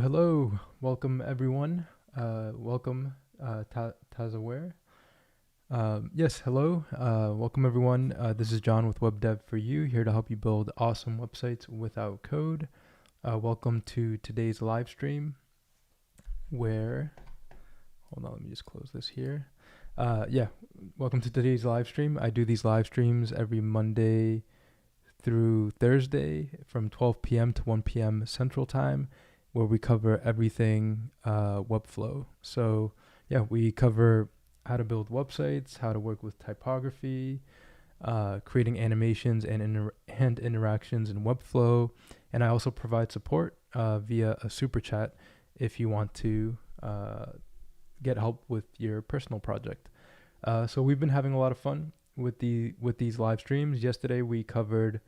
Hello. Welcome, everyone. Welcome, Tazaware. Yes, hello. Welcome, everyone. This is John with WebDev for you, here to help you build awesome websites without code. Welcome to today's live stream where, hold on, let me just close this here. Welcome to today's live stream. I do these live streams every Monday through Thursday from 12 p.m. to 1 p.m. Central Time, where we cover everything Webflow. So we cover how to build websites, how to work with typography, creating animations and interactions in Webflow. And I also provide support via a super chat if you want to get help with your personal project. So we've been having a lot of fun with these live streams. Yesterday we covered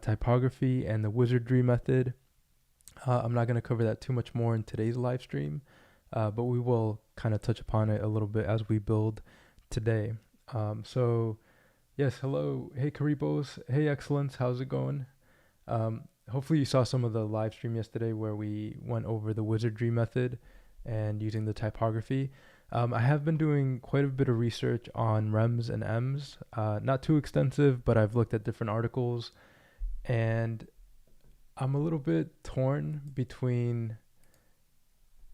typography and the Wizardry method. I'm not going to cover that too much more in today's live stream, but we will kind of touch upon it a little bit as we build today. Yes, hello. Hey, Karipos. Hey, Excellence. How's it going? Hopefully you saw some of the live stream yesterday where we went over the Wizardry method and using the typography. I have been doing quite a bit of research on rems and ems, not too extensive, but I've looked at different articles, and I'm a little bit torn between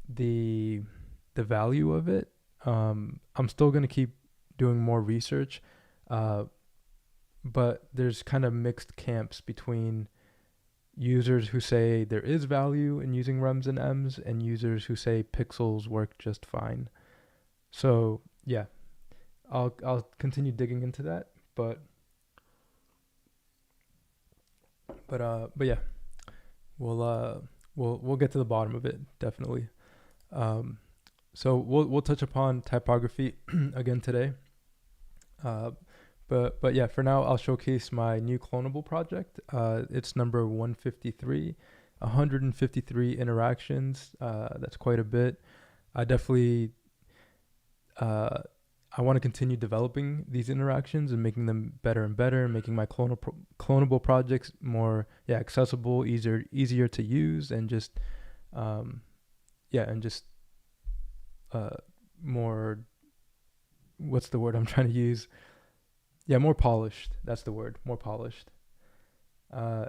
the value of it. I'm still going to keep doing more research, but there's kind of mixed camps between users who say there is value in using rems and ems and users who say pixels work just fine. So yeah, I'll continue digging into that, but yeah, we'll get to the bottom of it, definitely. So we'll touch upon typography again today. But yeah, for now I'll showcase my new clonable project. It's number 153, 153 interactions. That's quite a bit. I definitely I want to continue developing these interactions and making them better and better, making my clonable projects more accessible, easier to use, and just more, what's the word I'm trying to use? More polished. That's the word. More polished. No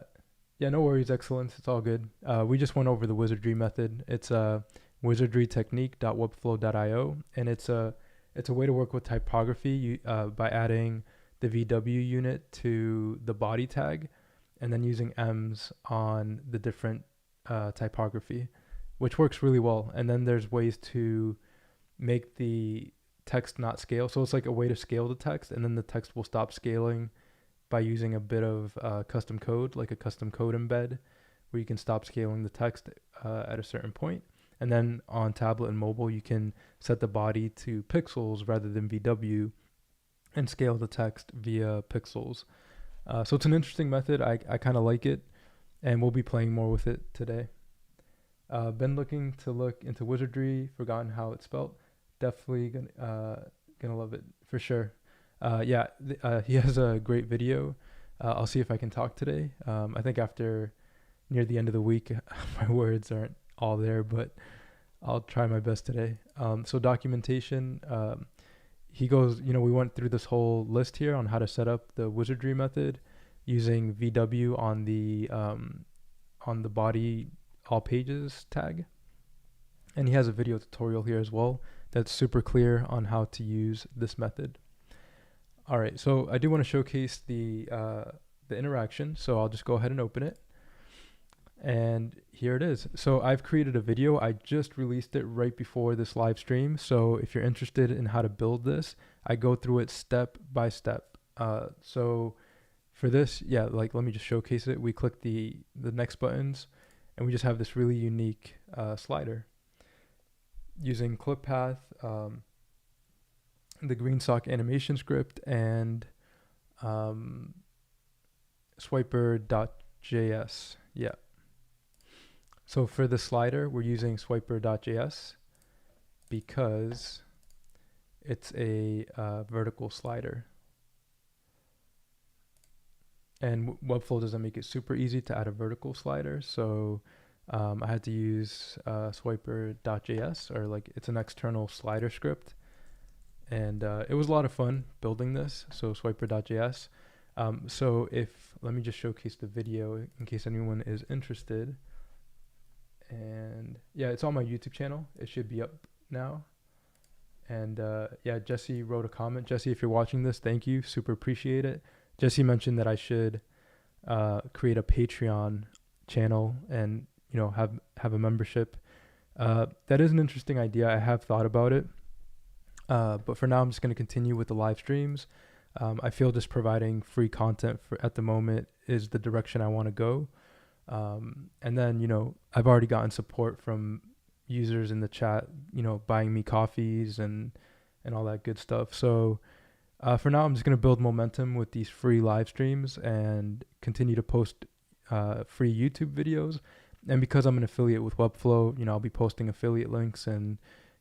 worries, Excellence. It's all good. We just went over the Wizardry method. It's wizardrytechnique.webflow.io, and it's a way to work with typography by adding the VW unit to the body tag and then using ems on the different typography, which works really well. And then there's ways to make the text not scale. So it's like a way to scale the text, and then the text will stop scaling by using a bit of custom code, like a custom code embed, where you can stop scaling the text at a certain point. And then on tablet and mobile, you can set the body to pixels rather than VW and scale the text via pixels. So it's an interesting method. I kind of like it, and we'll be playing more with it today. Been looking to look into Wizardry, forgotten how it's spelled. Definitely gonna love it for sure. He has a great video. I'll see if I can talk today. I think after near the end of the week, my words aren't all there, but I'll try my best today. So documentation, he goes, we went through this whole list here on how to set up the Wizardry method using VW on the body all pages tag. And he has a video tutorial here as well that's super clear on how to use this method. All right, so I do want to showcase the interaction, so I'll just go ahead and open it. And here it is. So I've created a video. I just released it right before this live stream. So if you're interested in how to build this, I go through it step by step. So for this, let me just showcase it. We click the next buttons, and we just have this really unique slider using clip path, the GreenSock animation script, and swiper.js. Yeah. So for the slider, we're using swiper.js because it's a vertical slider. And Webflow doesn't make it super easy to add a vertical slider. So I had to use swiper.js, or like it's an external slider script, and it was a lot of fun building this. So swiper.js. So if let me just showcase the video in case anyone is interested. And yeah, it's on my YouTube channel. It should be up now. And yeah, Jesse wrote a comment. Jesse, if you're watching this, thank you. Super appreciate it. Jesse mentioned that I should create a Patreon channel and have a membership. That is an interesting idea. I have thought about it, but for now I'm just going to continue with the live streams. I feel just providing free content at the moment is the direction I want to go. And then I've already gotten support from users in the chat, buying me coffees and all that good stuff. So for now, I'm just going to build momentum with these free live streams and continue to post free YouTube videos. And because I'm an affiliate with Webflow, I'll be posting affiliate links, and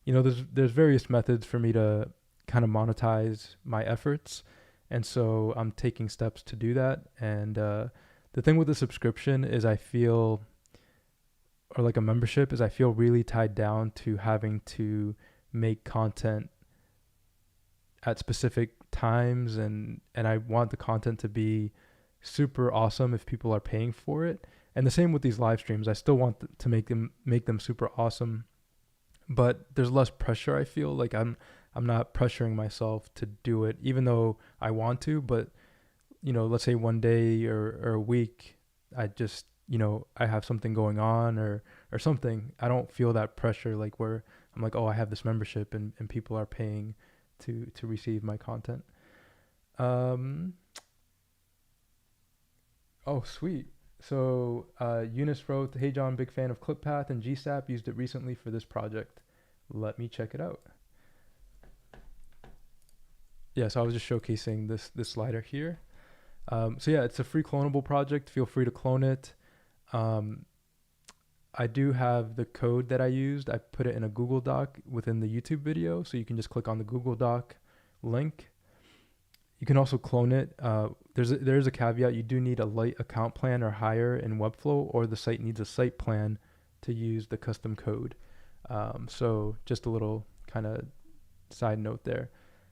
there's various methods for me to kind of monetize my efforts. And so I'm taking steps to do that. And the thing with the subscription is or like a membership, is I feel really tied down to having to make content at specific times, and I want the content to be super awesome if people are paying for it. And the same with these live streams. I still want to make them super awesome, but there's less pressure. I feel like I'm not pressuring myself to do it, even though I want to. But let's say one day or a week, I just I have something going on or something. I don't feel that pressure, like where I'm like, oh, I have this membership and people are paying to receive my content. Oh, sweet. So Eunice wrote, "Hey John, big fan of ClipPath and GSAP. Used it recently for this project. Let me check it out." Yeah, so I was just showcasing this slider here. So yeah, it's a free clonable project. Feel free to clone it. I do have the code that I used. I put it in a Google Doc within the YouTube video, so you can just click on the Google Doc link. You can also clone it. There's a caveat. You do need a light account plan or higher in Webflow, or the site needs a site plan to use the custom code. So just a little kind of side note there.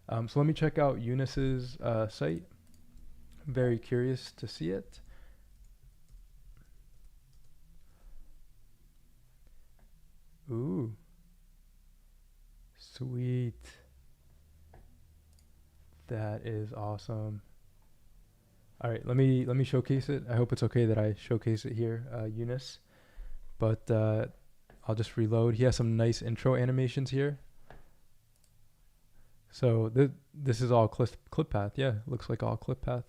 So let me check out Eunice's site. I'm very curious to see it. Ooh, sweet. That is awesome. All right, let me showcase it. I hope it's okay that I showcase it here, Eunice. But I'll just reload. He has some nice intro animations here. So this is all ClipPath. Yeah, looks like all ClipPath.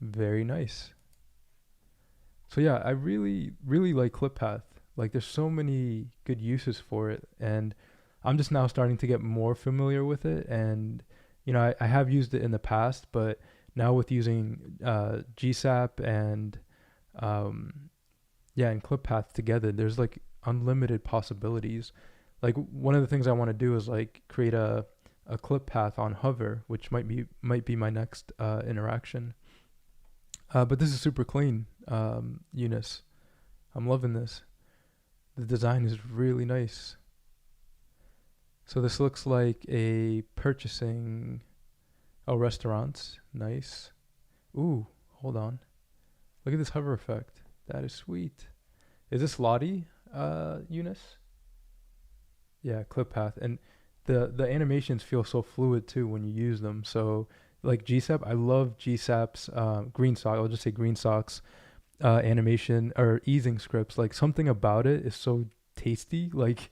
Very nice. So yeah, I really like ClipPath. Like there's so many good uses for it, and I'm just now starting to get more familiar with it. And I have used it in the past, but now with using GSAP and and ClipPath together, there's like unlimited possibilities. Like one of the things I want to do is like create a clip path on hover, which might be my next interaction. But this is super clean, Eunice. I'm loving this. The design is really nice. So this looks like a purchasing. Oh, restaurants. Nice. Ooh, hold on. Look at this hover effect. That is sweet. Is this Lottie, Eunice? Yeah, clip path. And the animations feel so fluid too when you use them. So like GSAP, I love GSAP's green sock. I'll just say green socks animation or easing scripts. Like something about it is so tasty. Like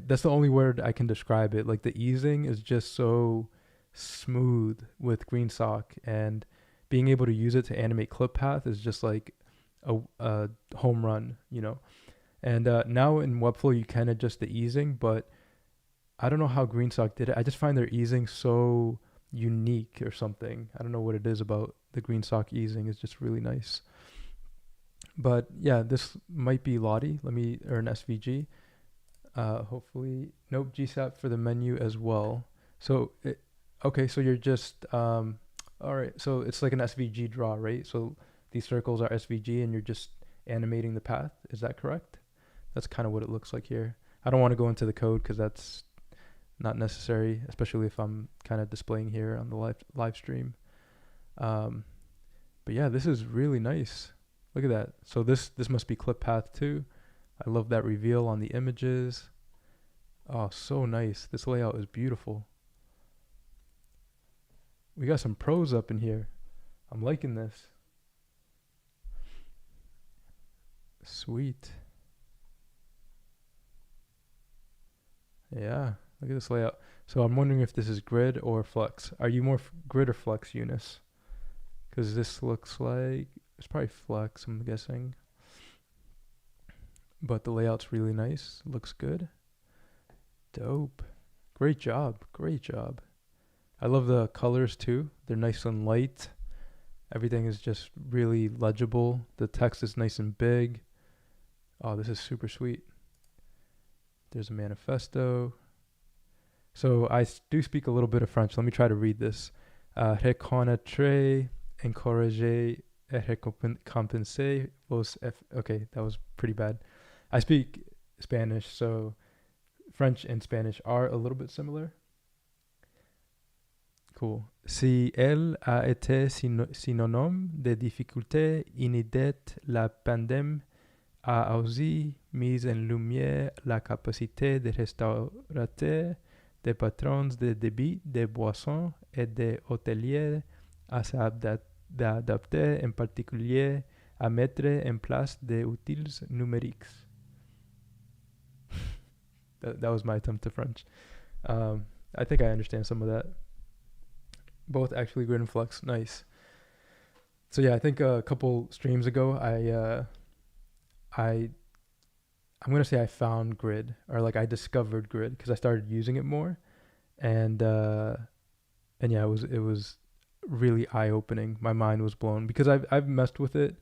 that's the only word I can describe it. Like the easing is just so smooth with green sock, and being able to use it to animate clip path is just like a home run, And now in Webflow you can adjust the easing, but I don't know how GreenSock did it. I just find their easing so unique or something. I don't know what it is about the GreenSock easing. It's just really nice. But yeah, this might be Lottie. Or an SVG. Hopefully, nope, GSAP for the menu as well. So, okay, so you're just, all right, so it's like an SVG draw, right? So these circles are SVG and you're just animating the path. Is that correct? That's kind of what it looks like here. I don't want to go into the code because that's not necessary, especially if I'm kind of displaying here on the live stream. But yeah, this is really nice. Look at that. So this must be clip path 2. I love that reveal on the images. Oh, so nice. This layout is beautiful. We got some pros up in here. I'm liking this. Sweet. Yeah, look at this layout. So I'm wondering if this is grid or flex. Are you more grid or flex, Eunice? Because this looks like it's probably flex, I'm guessing. But the layout's really nice. Looks good. Dope. Great job. Great job. I love the colors too. They're nice and light. Everything is just really legible. The text is nice and big. Oh, this is super sweet. There's a manifesto. So I do speak a little bit of French. Let me try to read this. Reconnaître, encourager, et récompenser vos okay, that was pretty bad. I speak Spanish, so French and Spanish are a little bit similar. Cool. Si elle a été synonyme de difficultés inédites, la pandémie a aussi mis en lumière la capacité des restaurateurs, des patrons de débit, des boissons et des hôteliers à s'adapter, en particulier à mettre en place des outils numériques. That was my attempt to French. I think I understand some of that. Both actually grid and flex. Nice. So yeah, I think a couple streams ago, I'm gonna say I found grid, or like I discovered grid because I started using it more, and yeah, it was really eye opening. My mind was blown because I've messed with it,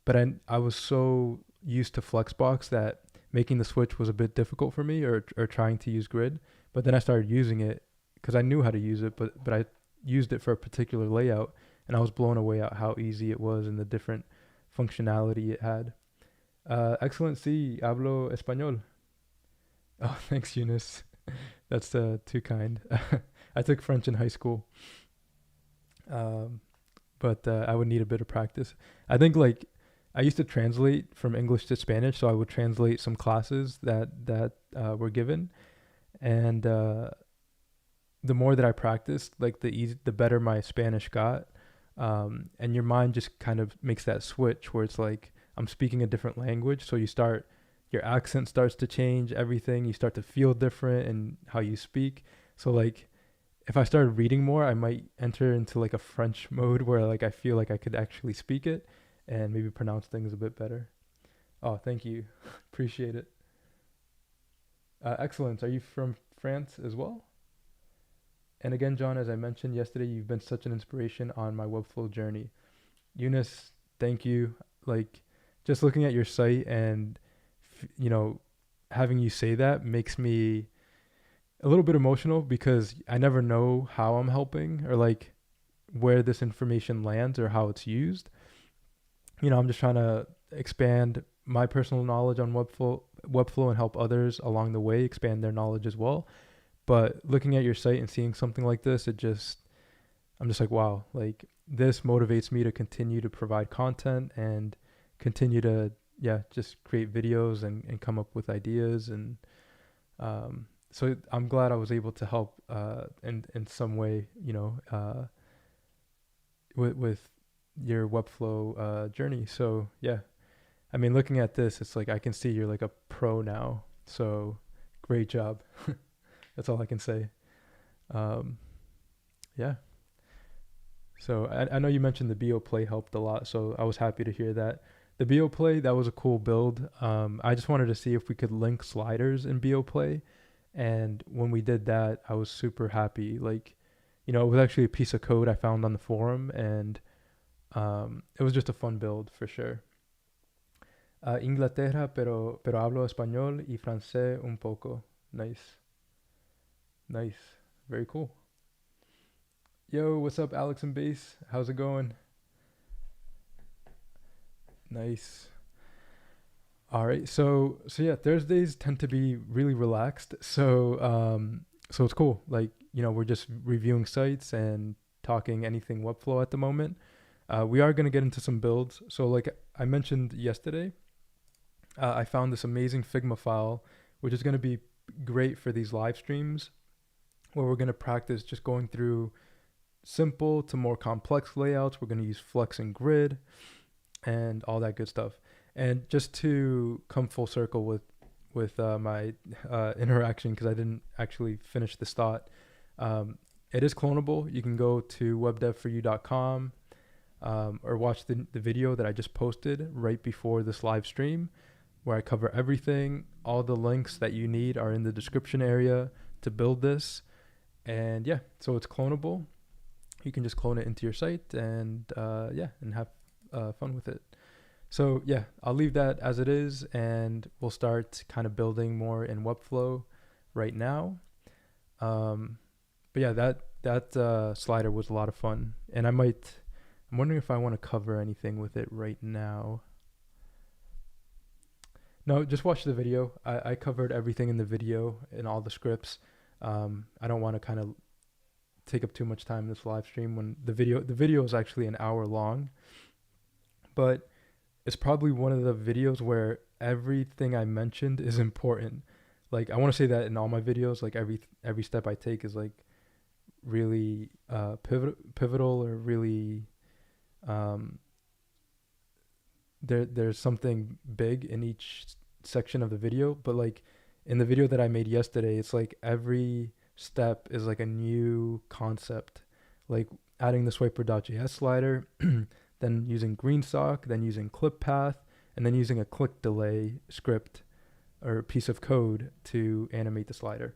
but I was so used to Flexbox that making the switch was a bit difficult for me, or trying to use grid. But then I started using it because I knew how to use it, but I used it for a particular layout, and I was blown away at how easy it was and the different functionality it had. Excellency, hablo español. Oh, thanks, Eunice. That's too kind. I took French in high school, but I would need a bit of practice. I think like I used to translate from English to Spanish, so I would translate some classes that were given, and the more that I practiced, like the better my Spanish got, and your mind just kind of makes that switch where it's like I'm speaking a different language, so your accent starts to change everything. You start to feel different in how you speak. So like if I started reading more, I might enter into like a French mode where like I feel like I could actually speak it and maybe pronounce things a bit better. Oh, thank you. Appreciate it. Excellence. Are you from France as well? And again, John, as I mentioned yesterday, you've been such an inspiration on my Webflow journey. Eunice, thank you. Like, just looking at your site and, having you say that makes me a little bit emotional because I never know how I'm helping or like where this information lands or how it's used. I'm just trying to expand my personal knowledge on Webflow and help others along the way expand their knowledge as well. But looking at your site and seeing something like this, I'm just like, wow, like this motivates me to continue to provide content and continue to, just create videos and come up with ideas. And so I'm glad I was able to help in some way, with your Webflow journey. So yeah, I mean, looking at this, it's like I can see you're like a pro now. So great job. That's all I can say. Yeah. So I know you mentioned the BO Play helped a lot, so I was happy to hear that. The BO Play, that was a cool build. I just wanted to see if we could link sliders in BO Play. And when we did that, I was super happy. Like, it was actually a piece of code I found on the forum, and it was just a fun build for sure. Inglaterra, pero hablo español y francés un poco. Nice. Nice. Very cool. Yo, what's up, Alex and Bass? How's it going? Nice. All right. So yeah, Thursdays tend to be really relaxed. So it's cool. Like, we're just reviewing sites and talking anything Webflow at the moment. We are going to get into some builds. So like I mentioned yesterday, I found this amazing Figma file, which is going to be great for these live streams where we're going to practice just going through simple to more complex layouts. We're going to use Flex and Grid and all that good stuff. And just to come full circle with my interaction, because I didn't actually finish this thought, it is clonable. You can go to webdevforyou.com or watch the video that I just posted right before this live stream, where I cover everything. All the links that you need are in the description area to build this. And yeah, so it's clonable. You can just clone it into your site and and have fun with it. So yeah, I'll leave that as it is, and we'll start kind of building more in Webflow right now. But yeah, that slider was a lot of fun, and I'm wondering if I want to cover anything with it right now. No, just watch the video. I covered everything in the video and all the scripts. I don't want to kind of take up too much time in this live stream when the video is actually an hour long, but it's probably one of the videos where everything I mentioned is important. Like, I want to say that in all my videos, like every step I take is like really pivotal, or really there's something big in each section of the video. But like in the video that I made yesterday, it's like every step is like a new concept, like adding the swiper.js slider, then using greensock, then using clip path, and then using a click delay script or piece of code to animate the slider.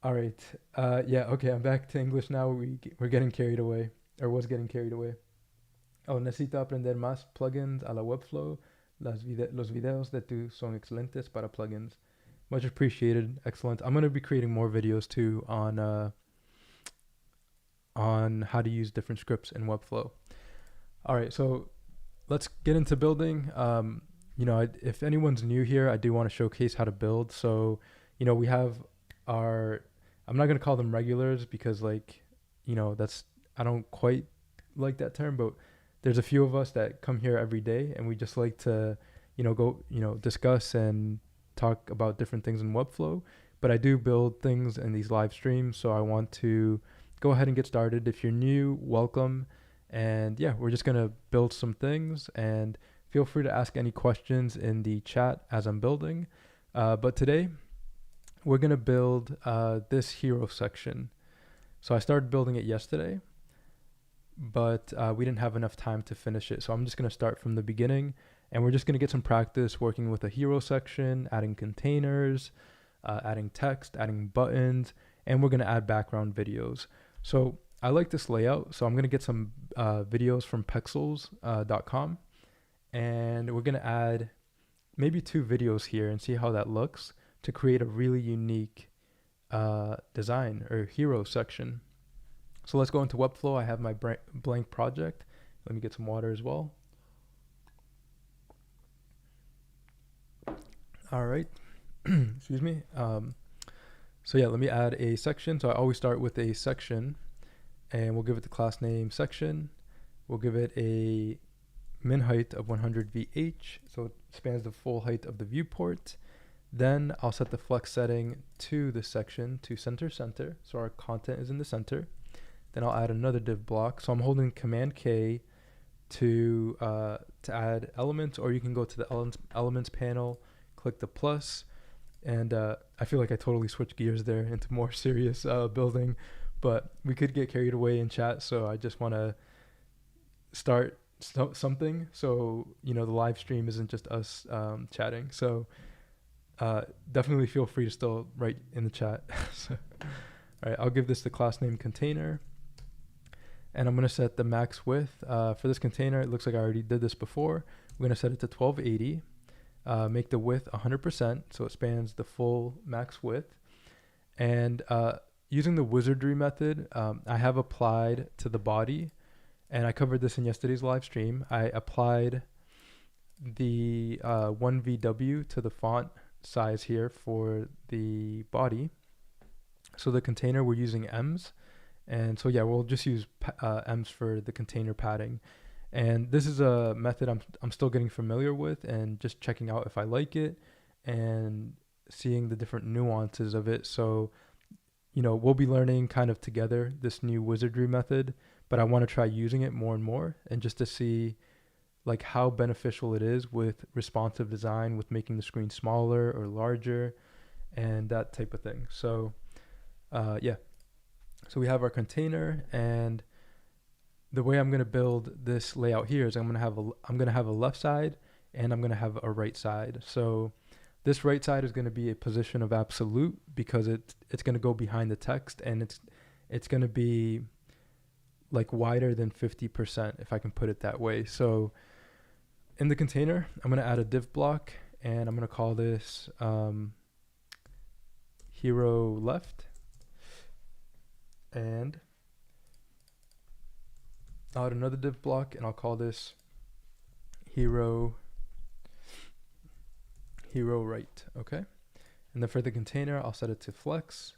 All right. Okay, I'm back to English now. We're getting carried away, or was getting carried away. Oh, necesito aprender más plugins a la Webflow. Los videos de tú son excelentes para plugins. Much appreciated. Excellent. I'm going to be creating more videos too on how to use different scripts in Webflow. All right, so let's get into building. If anyone's new here, I do want to showcase how to build. So, we have I'm not going to call them regulars because I don't quite like that term, but there's a few of us that come here every day, and we just like to, discuss and talk about different things in Webflow. But I do build things in these live streams, so I want to go ahead and get started. If you're new, welcome. And yeah, we're just going to build some things, and feel free to ask any questions in the chat as I'm building. But today we're going to build this hero section. So I started building it yesterday, but we didn't have enough time to finish it. So I'm just going to start from the beginning, and we're just going to get some practice working with a hero section, adding containers, adding text, adding buttons, and we're going to add background videos. So I like this layout, so I'm going to get some videos from pexels.com, and we're going to add maybe 2 videos here and see how that looks to create a really unique design or hero section. So let's go into Webflow. I have my blank project. Let me get some water as well. All right. Excuse me. So yeah, let me add a section. So I always start with a section, and we'll give it the class name section. We'll give it a min height of 100 VH, so it spans the full height of the viewport. Then I'll set the flex setting to the section to center, so our content is in the center. Then I'll add another div block. So I'm holding Command K to add elements, or you can go to the elements panel, click the plus, and I feel like I totally switched gears there into more serious building, but we could get carried away in chat, so I just want to start something, so the live stream isn't just us chatting. So definitely feel free to still write in the chat. So, all right, I'll give this the class name container, and I'm going to set the max width for this container. It looks like I already did this before. We're going to set it to 1280. Make the width 100%, so it spans the full max width. And using the Wizardry method, I have applied to the body, and I covered this in yesterday's live stream. I applied the 1VW to the font size here for the body. So the container, we're using M's. And so yeah, we'll just use M's for the container padding. And this is a method I'm still getting familiar with and just checking out if I like it and seeing the different nuances of it. So, you know, we'll be learning kind of together this new Wizardry method, but I want to try using it more and more and just to see like how beneficial it is with responsive design, with making the screen smaller or larger and that type of thing. So yeah, so we have our container, and the way I'm going to build this layout here is I'm going to have a left side and I'm going to have a right side. So this right side is going to be a position of absolute because it's going to go behind the text, and it's going to be like wider than 50%, if I can put it that way. So in the container, I'm going to add a div block, and I'm going to call this hero left, and I'll add another div block, and I'll call this hero right. Okay, and then for the container, I'll set it to flex,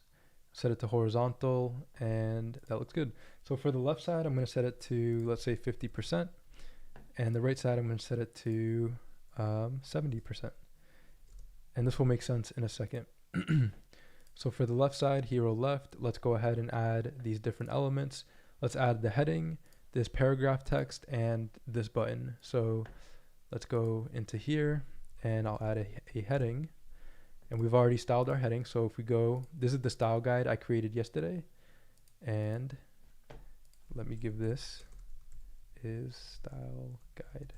set it to horizontal, and that looks good. So for the left side, I'm going to set it to, let's say, 50%, and the right side, I'm going to set it to 70%, and this will make sense in a second. So for the left side, hero left, let's go ahead and add these different elements. Let's add the heading, this paragraph text, and this button. So let's go into here, and I'll add a heading, and we've already styled our heading. So if we go, this is the style guide I created yesterday, and let me give this is style guide.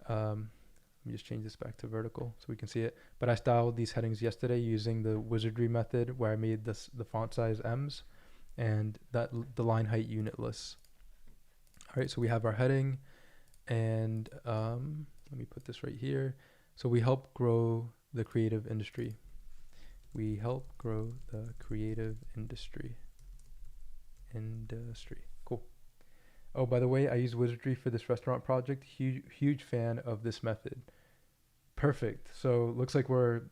Let me just change this back to vertical so we can see it. But I styled these headings yesterday using the Wizardry method, where I made the font size M's and the line height unitless. All right, so we have our heading, and let me put this right here. So we help grow the creative industry. We help grow the creative industry. Cool. Oh, by the way, I use Wizardry for this restaurant project. Huge fan of this method. Perfect. So looks like we're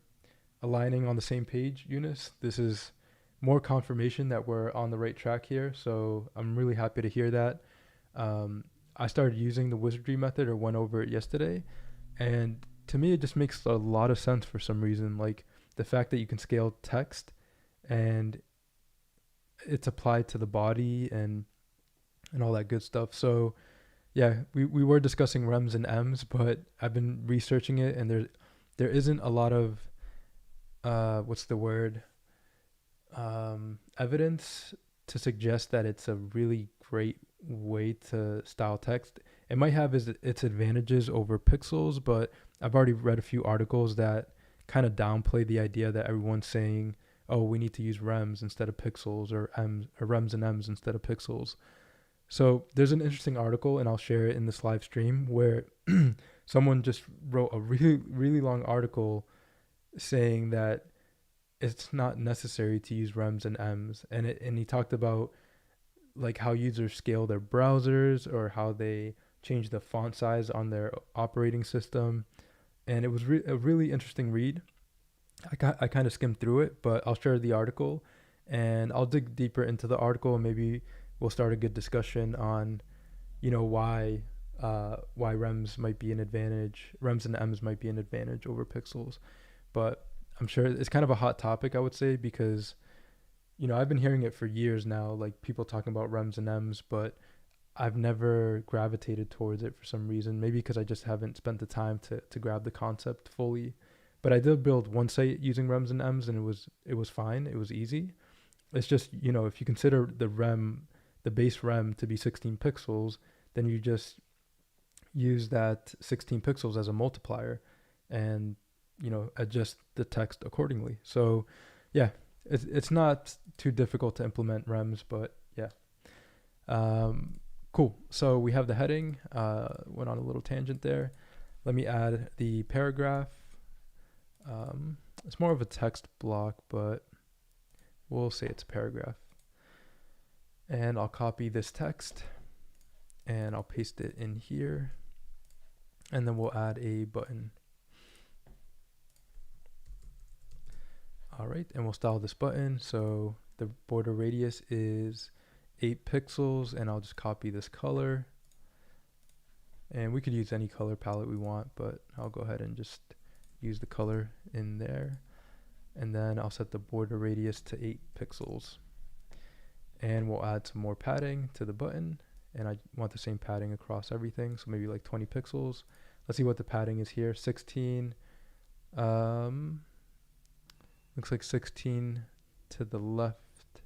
aligning on the same page, Eunice. This is more confirmation that we're on the right track here. So I'm really happy to hear that. I started using the Wizardry method, or went over it yesterday, and to me it just makes a lot of sense for some reason. Like the fact that you can scale text and it's applied to the body and all that good stuff. So yeah, we were discussing rems and ems, but I've been researching it, and there isn't a lot of what's the word, evidence to suggest that it's a really great way to style text. It might have its advantages over pixels, but I've already read a few articles that kind of downplay the idea that everyone's saying, oh, we need to use rems instead of pixels, or rems and ems instead of pixels. So there's an interesting article, and I'll share it in this live stream, where someone just wrote a really long article saying that it's not necessary to use rems and ems, and he talked about like how users scale their browsers, or how they change the font size on their operating system, and it was a really interesting read. I kind of skimmed through it, but I'll share the article, and I'll dig deeper into the article, and maybe we'll start a good discussion on, you know, why rems might be an advantage, rems and ems might be an advantage over pixels. But I'm sure it's kind of a hot topic, I would say, because, you know, I've been hearing it for years now, like people talking about rems and ems, but I've never gravitated towards it for some reason. Maybe because I just haven't spent the time to grab the concept fully. But I did build one site using rems and ems, and it was fine. It was easy. It's just, you know, if you consider the base rem to be 16 pixels, then you just use that 16 pixels as a multiplier, and, you know, adjust the text accordingly. So yeah, it's not too difficult to implement rems, but yeah. Cool. So we have the heading, went on a little tangent there. Let me add the paragraph. It's more of a text block, but we'll say it's a paragraph. And I'll copy this text and I'll paste it in here. and then we'll add a button. All right, and we'll style this button. So the border radius is 8 pixels, and I'll just copy this color. And we could use any color palette we want, but I'll go ahead and just use the color in there. And then I'll set the border radius to 8 pixels. And we'll add some more padding to the button. And I want the same padding across everything, so maybe like 20 pixels. Let's see what the padding is here. 16. Looks like 16 to the left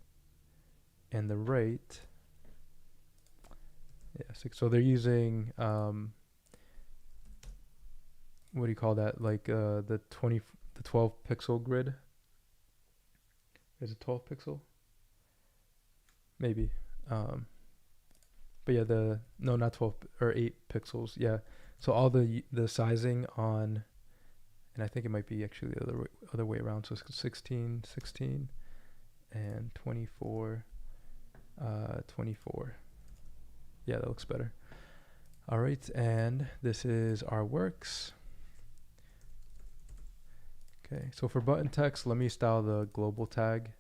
and the right. Yeah, so they're using what do you call that? Like the 12 pixel grid. Is it 12 pixel? Maybe. But yeah, no, not 12 or 8 pixels. Yeah. So all the sizing on, and I think it might be actually the other way around. So 16, and 24, 24. Yeah, that looks better. All right, and this is our works. Okay, so for button text, let me style the global tag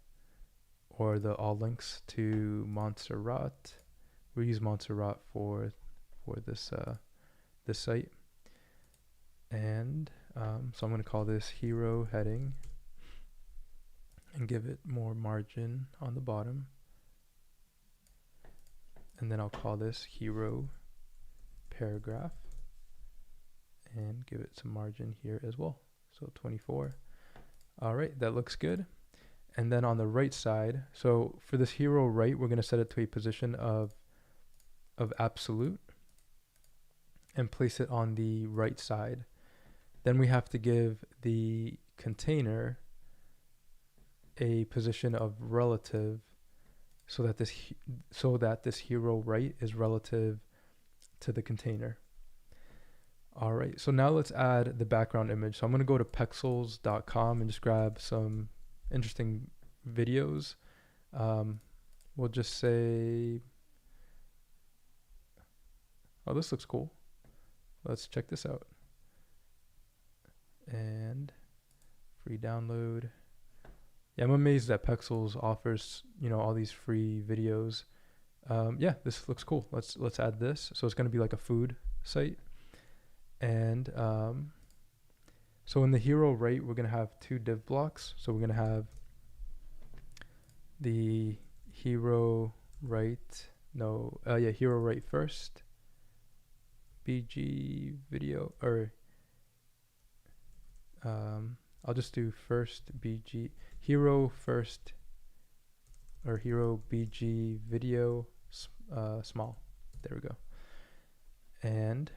or the all links to Montserrat. We use Montserrat for this this site. And so I'm going to call this hero heading and give it more margin on the bottom. And then I'll call this hero paragraph and give it some margin here as well. So 24. All right, that looks good. And then on the right side, so for this hero right, we're going to set it to a position of absolute and place it on the right side. Then we have to give the container a position of relative so that this hero right is relative to the container. All right, so now let's add the background image. So I'm going to go to pexels.com and just grab some interesting videos. We'll just say, oh, this looks cool. Let's check this out. And free download. Yeah, I'm amazed that Pexels offers, all these free videos. Yeah, this looks cool. Let's add this. So it's going to be like a food site. And so in the hero right, we're going to have 2 div blocks. So we're going to have the hero right, hero right first, BG video, or I'll just do first BG, hero first, or hero BG video small. There we go. And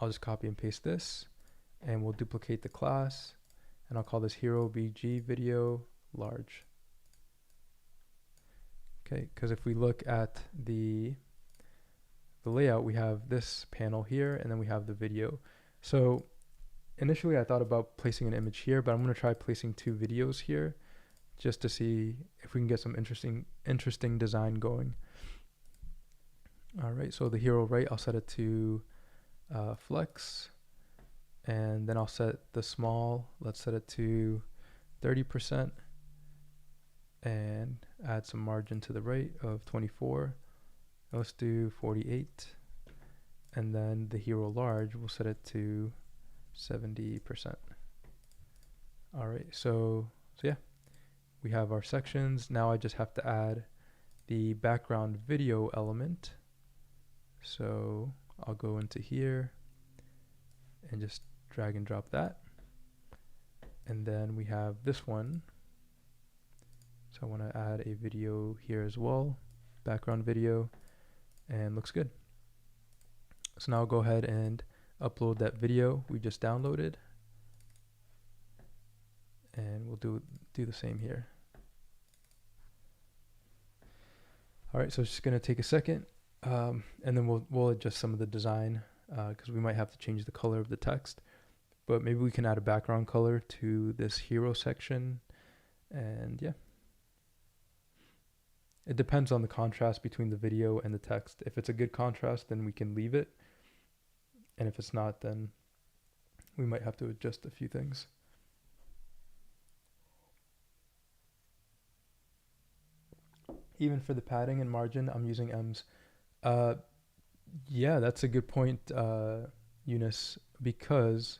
I'll just copy and paste this, and we'll duplicate the class, and I'll call this hero BG video large. Okay, because if we look at the layout, we have this panel here, and then we have the video. So initially I thought about placing an image here, but I'm going to try placing 2 videos here just to see if we can get some interesting design going. All right, so the hero right, I'll set it to flex, and then I'll set the small, let's set it to 30%, and add some margin to the right of 24. Let's do 48, and then the hero large, we'll set it to 70%. All right, so yeah, we have our sections. Now I just have to add the background video element. So I'll go into here and just drag and drop that. And then we have this one. So I want to add a video here as well, background video, and looks good. So now I'll go ahead and upload that video we just downloaded, and we'll do the same here. All right, so it's just going to take a second, and then we'll adjust some of the design because we might have to change the color of the text, but maybe we can add a background color to this hero section. And yeah, it depends on the contrast between the video and the text. If it's a good contrast, then we can leave it. And if it's not, then we might have to adjust a few things. Even for the padding and margin, I'm using M's. Yeah, that's a good point, Eunice, because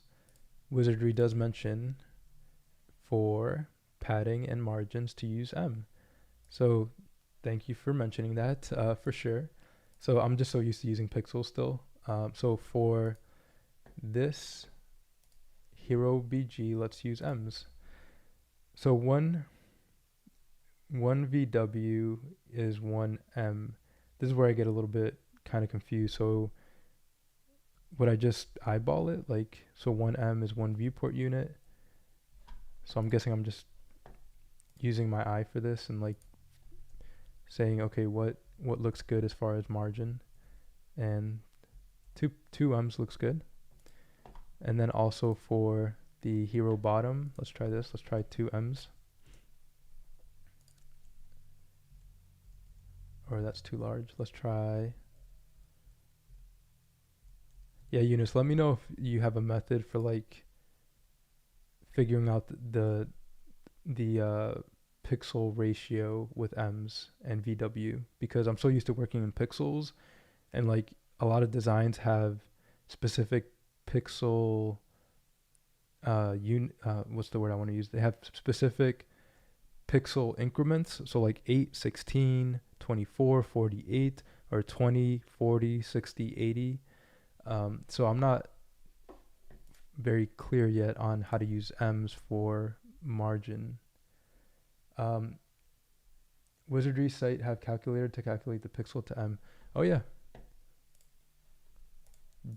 Wizardry does mention for padding and margins to use M. So thank you for mentioning that, for sure. So I'm just so used to using pixels still. So for this hero BG, let's use M's. So one VW is one M. This is where I get a little bit kind of confused. So would I just eyeball it? Like, so one M is one viewport unit. So I'm guessing I'm just using my eye for this and like saying, okay, what looks good as far as margin, and two M's looks good. And then also for the hero bottom, let's try this. Let's try 2 M's. Or that's too large. Let's try. Yeah, Eunice, let me know if you have a method for like figuring out the pixel ratio with M's and VW, because I'm so used to working in pixels, and like a lot of designs have specific pixel what's the word I want to use? They have specific pixel increments, so like 8, 16, 24, 48, or 20, 40, 60, 80. So I'm not very clear yet on how to use M's for margin. Wizardry site have calculator to calculate the pixel to M. Oh yeah.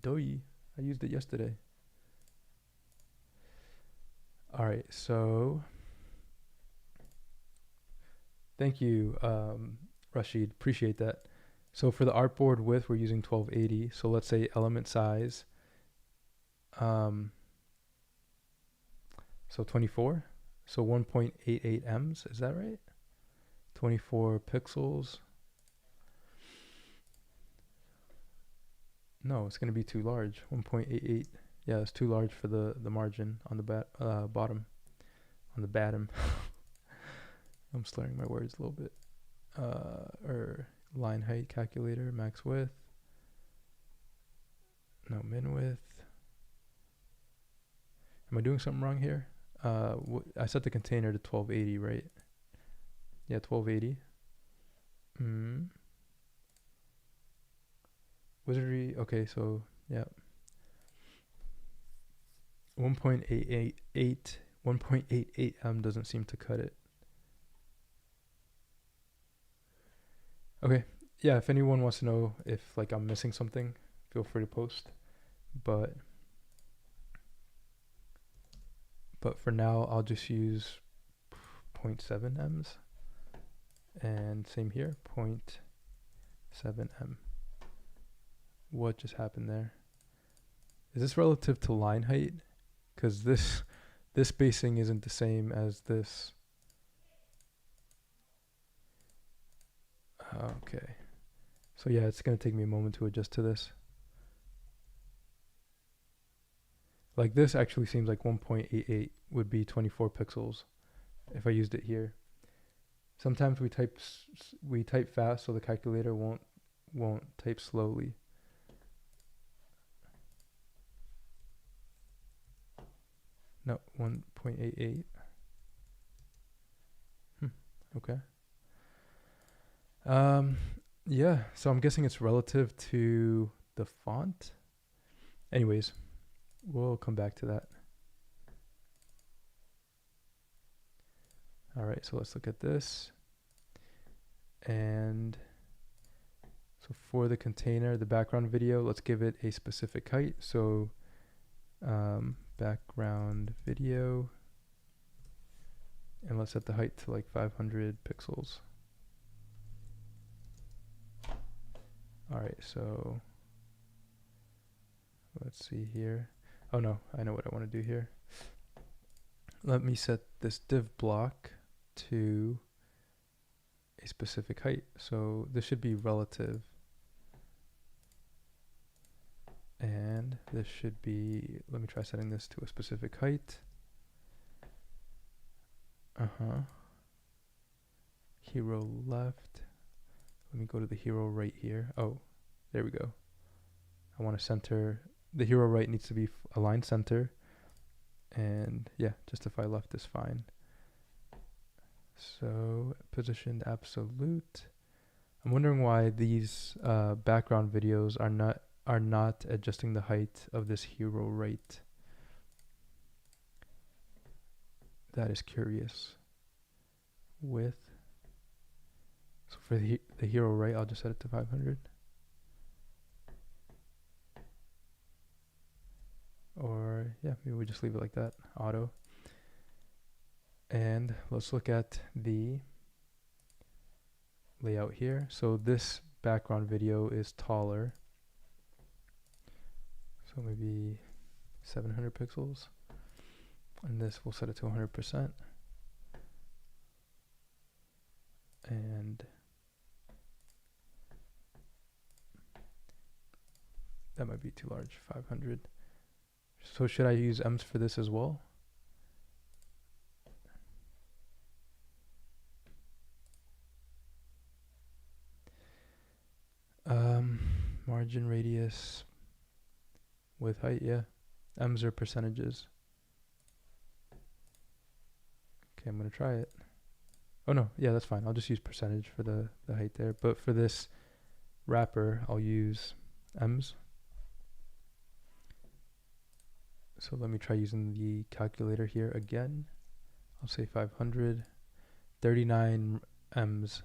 Doi. I used it yesterday. All right, so thank you, Rashid. Appreciate that. So for the artboard width, we're using 1280. So let's say element size. So 24. So 1.88 M's. Is that right? 24 pixels. No, it's going to be too large. 1.88. Yeah, it's too large for the margin on the bottom. On the bottom. I'm slurring my words a little bit. Or line height calculator, max width. No, min width. Am I doing something wrong here? I set the container to 1280, right? Yeah, 1280. Wizardry, okay, so, yeah. 1.88 M doesn't seem to cut it. Okay, yeah, if anyone wants to know if like I'm missing something, feel free to post. But for now, I'll just use 0.7 M's. And same here, 0.7 M. What just happened there? Is this relative to line height? Because this spacing isn't the same as this. Okay. So yeah, it's going to take me a moment to adjust to this. Like this actually seems like 1.88 would be 24 pixels if I used it here. Sometimes we type fast, so the calculator won't type slowly. No, 1.88. Okay. Yeah, so I'm guessing it's relative to the font. Anyways, we'll come back to that. All right, so let's look at this. And so for the container, the background video, let's give it a specific height. So background video, and let's set the height to like 500 pixels. All right, so let's see here. Oh no, I know what I want to do here. Let me set this div block to a specific height. So this should be relative. And this should be, let me try setting this to a specific height. Hero left. Let me go to the hero right here. Oh, there we go. I want to center, the hero right needs to be aligned center. And yeah, justify left is fine. So positioned absolute. I'm wondering why these background videos are not adjusting the height of this hero right. That is curious. Width. So for the hero right, I'll just set it to 500. Or yeah, maybe we just leave it like that, auto. And let's look at the layout here. So this background video is taller. So maybe 700 pixels. And this we'll set it to 100%. And that might be too large, 500. So should I use M's for this as well? Margin radius with height, yeah. M's are percentages. Okay, I'm gonna try it. Oh no, yeah, that's fine. I'll just use percentage for the height there. But for this wrapper, I'll use M's. So let me try using the calculator here again. I'll say 500, 39 M's.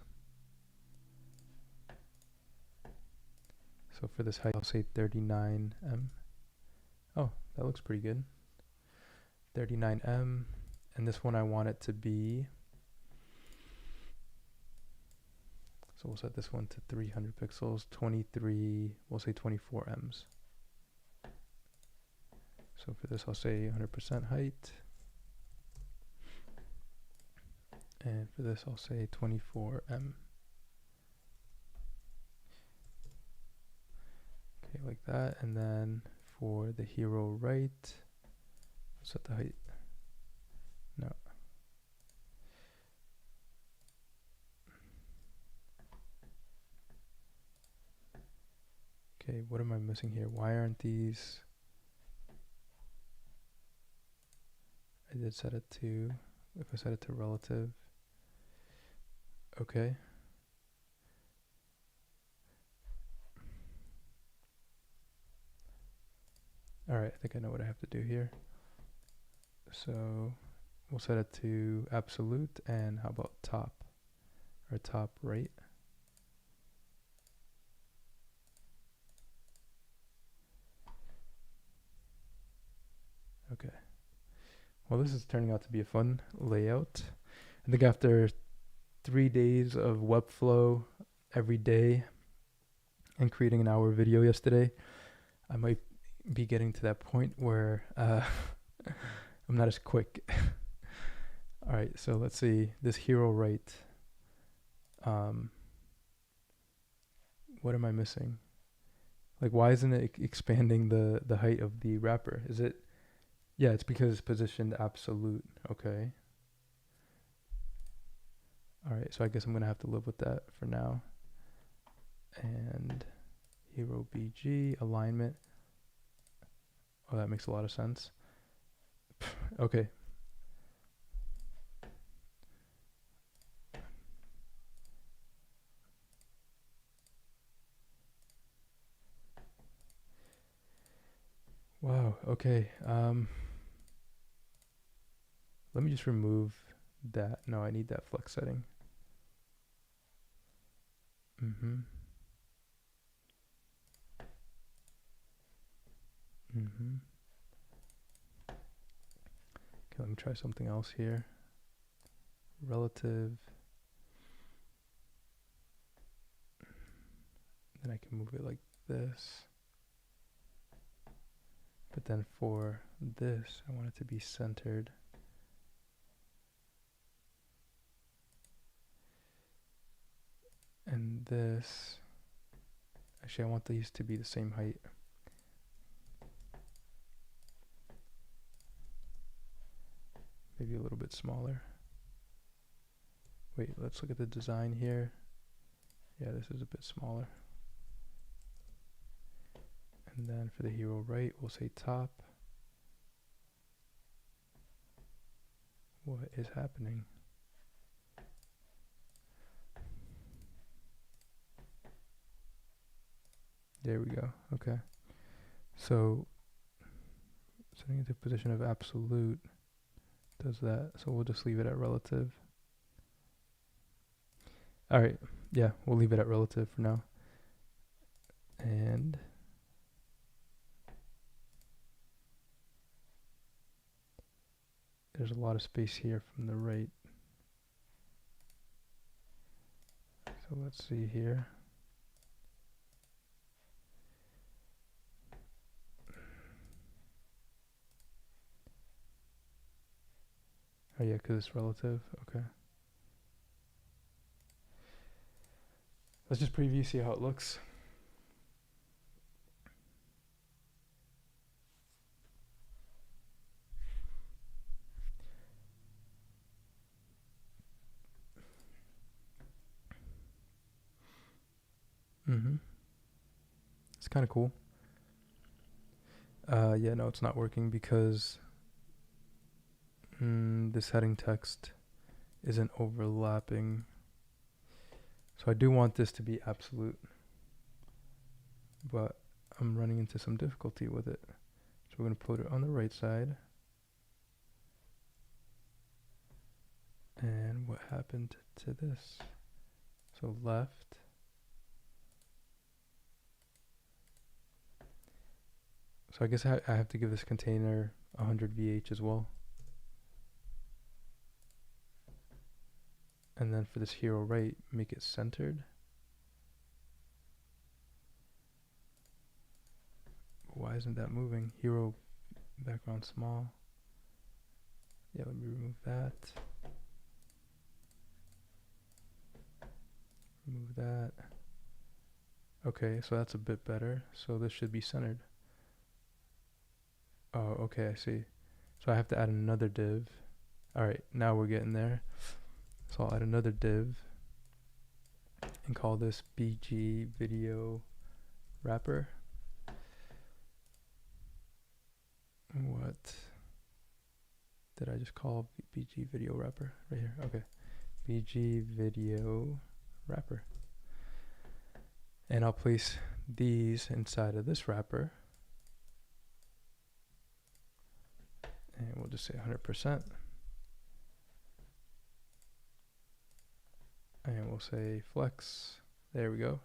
So for this height, I'll say 39 M. Oh, that looks pretty good. 39 M. And this one I want it to be, so we'll set this one to 300 pixels, 23, we'll say 24 M's. So for this, I'll say 100% height. And for this, I'll say 24 M. Okay, like that. And then for the hero right, I'll set the height. No. Okay, what am I missing here? Why aren't these? I did set it to, if I set it to relative. Okay. All right, I think I know what I have to do here. So we'll set it to absolute, and how about top, or top right? Okay. Well, this is turning out to be a fun layout. I think after 3 days of Webflow every day and creating an hour video yesterday, I might be getting to that point where I'm not as quick. All right, so let's see this hero right. What am I missing? Like, why isn't it expanding the height of the wrapper? Is it? Yeah, it's because it's positioned absolute. Okay. All right, so I guess I'm gonna have to live with that for now. And hero BG alignment. Oh, that makes a lot of sense. Okay. Wow, okay. Let me just remove that. No, I need that flex setting. Okay, let me try something else here. Relative. Then I can move it like this. But then for this, I want it to be centered. And this, actually I want these to be the same height. maybe a little bit smaller. Wait, let's look at the design here. Yeah, this is a bit smaller. And then for the hero right, we'll say top. What is happening? There we go. Okay. So setting it to position of absolute does that. So we'll just leave it at relative. All right. Yeah, we'll leave it at relative for now. And there's a lot of space here from the right. So let's see here. Oh yeah, because it's relative. Okay. Let's just preview, see how it looks. It's kind of cool. Yeah, no, it's not working because this heading text isn't overlapping. So I do want this to be absolute, but I'm running into some difficulty with it. So we're going to put it on the right side. And what happened to this? So left. So I guess I have to give this container 100 VH as well. And then for this hero right, make it centered. Why isn't that moving? Hero background small. Yeah, let me remove that. Remove that. Okay, so that's a bit better. So this should be centered. Oh, okay, I see. So I have to add another div. All right, now we're getting there. So I'll add another div and call this BG video wrapper. What did I just call BG video wrapper? Right here. Okay. BG video wrapper. And I'll place these inside of this wrapper. And we'll just say 100%. And we'll say flex. There we go.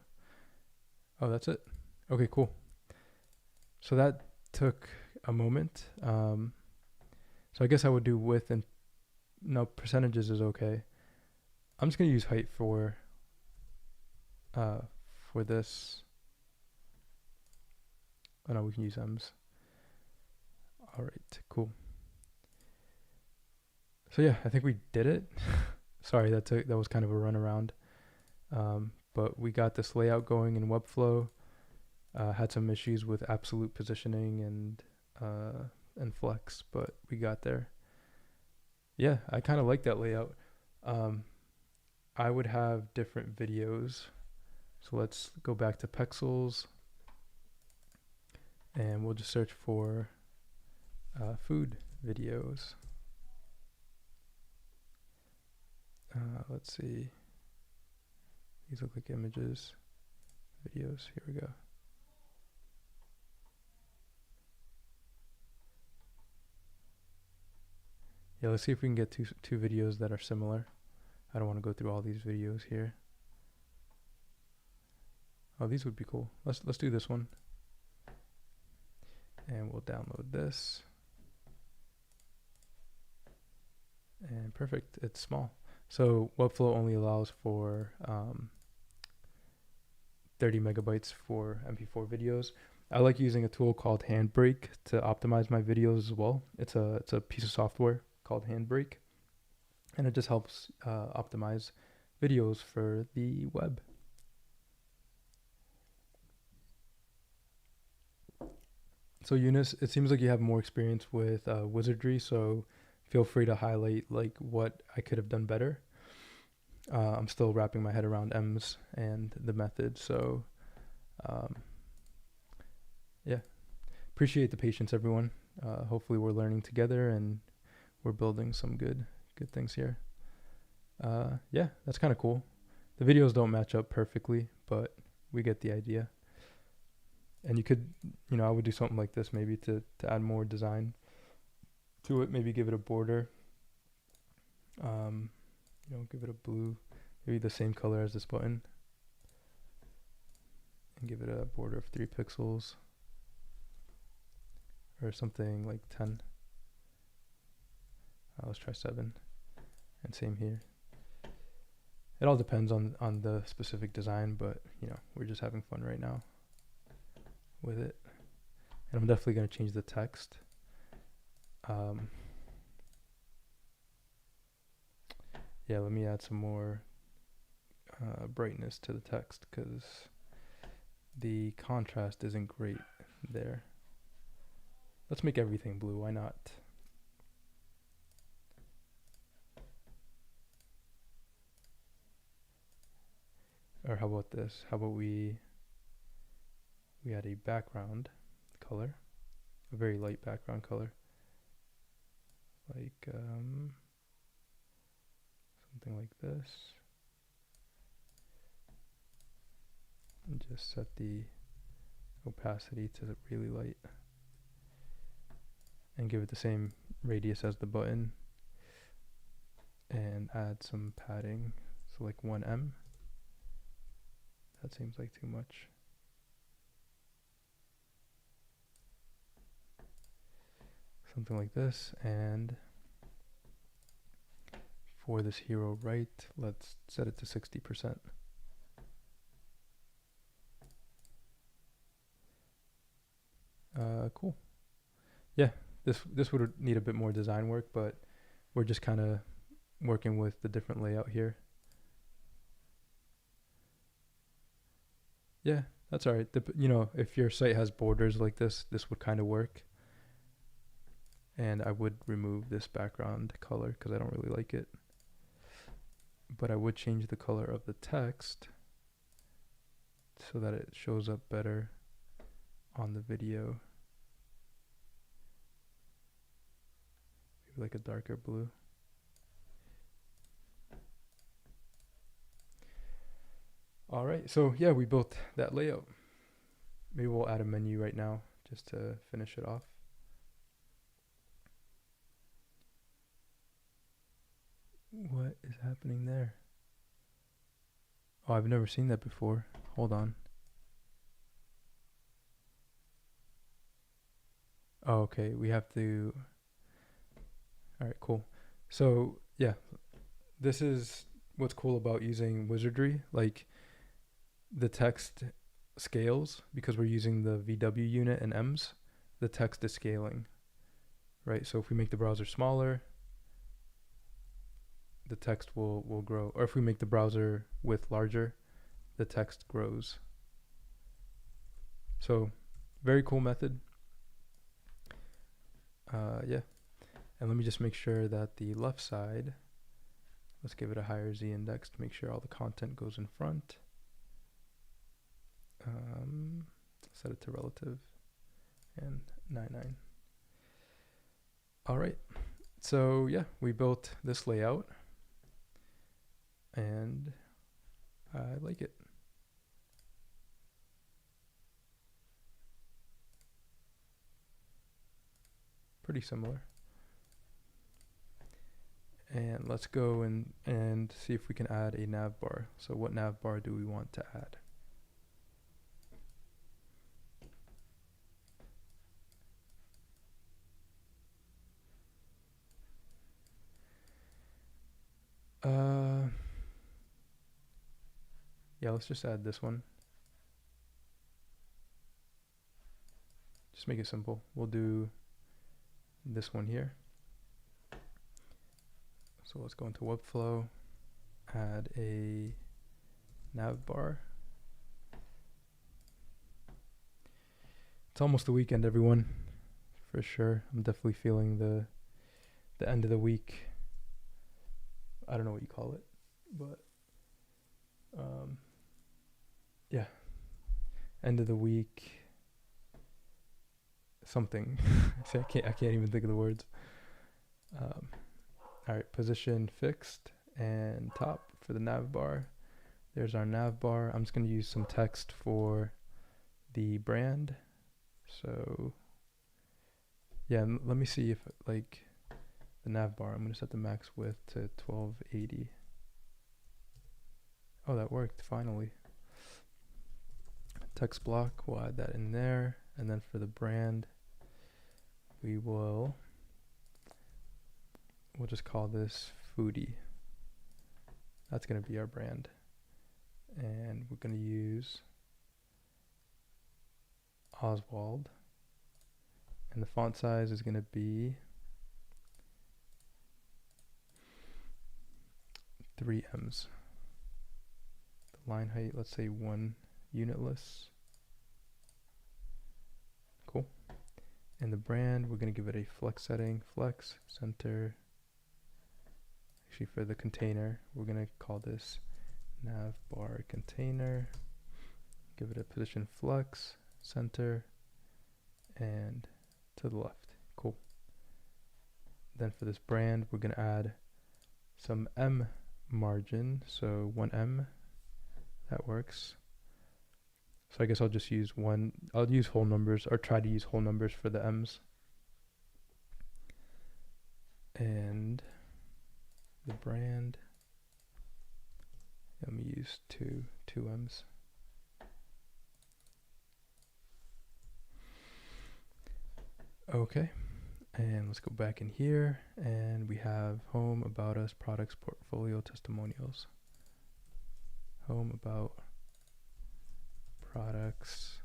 Oh, that's it. Okay, cool. So that took a moment. So I guess I would do width and no, percentages is okay. I'm just gonna use height for this. Oh no, we can use M's. All right, cool. So yeah, I think we did it. Sorry, that was kind of a runaround. But we got this layout going in Webflow. Had some issues with absolute positioning and flex, but we got there. Yeah, I kind of like that layout. I would have different videos. So let's go back to Pexels. And we'll just search for food videos. Let's see. These look like images, videos. Here we go. Yeah, let's see if we can get two videos that are similar. I don't want to go through all these videos here. Oh, these would be cool. Let's do this one. And we'll download this. And perfect, it's small. So Webflow only allows for 30 megabytes for MP4 videos. I like using a tool called Handbrake to optimize my videos as well. It's a piece of software called Handbrake, and it just helps optimize videos for the web. So Eunice, it seems like you have more experience with Wizardry, so feel free to highlight like what I could have done better. I'm still wrapping my head around M's and the method, so yeah, appreciate the patience, everyone. Hopefully we're learning together and we're building some good things here. Yeah, that's kind of cool. The videos don't match up perfectly, but we get the idea. And you could, I would do something like this maybe to add more design to it. Maybe give it a border. Give it a blue, maybe the same color as this button. And give it a border of 3 pixels. Or something like 10. Let's try 7. And same here. It all depends on the specific design, but we're just having fun right now with it. And I'm definitely going to change the text. Yeah, let me add some more brightness to the text because the contrast isn't great there. Let's make everything blue, why not? Or how about this? How about we add a background color, a very light background color, like something like this, and just set the opacity to really light, and give it the same radius as the button, and add some padding, so like 1 em. That seems like too much. Something like this, and for this hero right, let's set it to 60%. Cool. Yeah, this would need a bit more design work, but we're just kind of working with the different layout here. Yeah, that's all right. If your site has borders like this would kind of work. And I would remove this background color because I don't really like it. But I would change the color of the text so that it shows up better on the video. Maybe like a darker blue. All right, so yeah, we built that layout. Maybe we'll add a menu right now just to finish it off. What is happening there? Oh, I've never seen that before. Hold on. Oh, okay, we have to... All right, cool. So, yeah, this is what's cool about using Wizardry. Like, the text scales because we're using the VW unit and M's. The text is scaling, right? So if we make the browser smaller, the text will grow. Or if we make the browser width larger, the text grows. So very cool method. Yeah. And let me just make sure that the left side, let's give it a higher Z index to make sure all the content goes in front. Set it to relative and 99. All right. So yeah, we built this layout and I like it. Pretty similar. And let's go and see if we can add a navbar. So what navbar do we want to add? Yeah, let's just add this one. Just make it simple. We'll do this one here. So let's go into Webflow, add a navbar. It's almost the weekend, everyone, for sure. I'm definitely feeling the the end of the week. I don't know what you call it, but yeah, end of the week something. See, I can't even think of the words. All right, position fixed and top for the nav bar. There's our nav bar. I'm just going to use some text for the brand. So yeah, let me see if like the nav bar, I'm going to set the max width to 1280. Oh, that worked finally. Text block, we'll add that in there. And then for the brand, we'll just call this Foodie. That's going to be our brand. And we're going to use Oswald. And the font size is going to be 3 Ms. The line height, let's say 1 unitless. Cool. And the brand, we're going to give it a flex setting, flex, center. Actually, for the container, we're going to call this Navbar container. Give it a position flex, center, and to the left. Cool. Then for this brand, we're going to add some M margin. So 1 M, that works. So I guess I'll just use I'll use whole numbers, or try to use whole numbers for the M's. And the brand, let me use two M's. Okay, and let's go back in here, and we have home, about us, products, portfolio, testimonials. Home, about, products,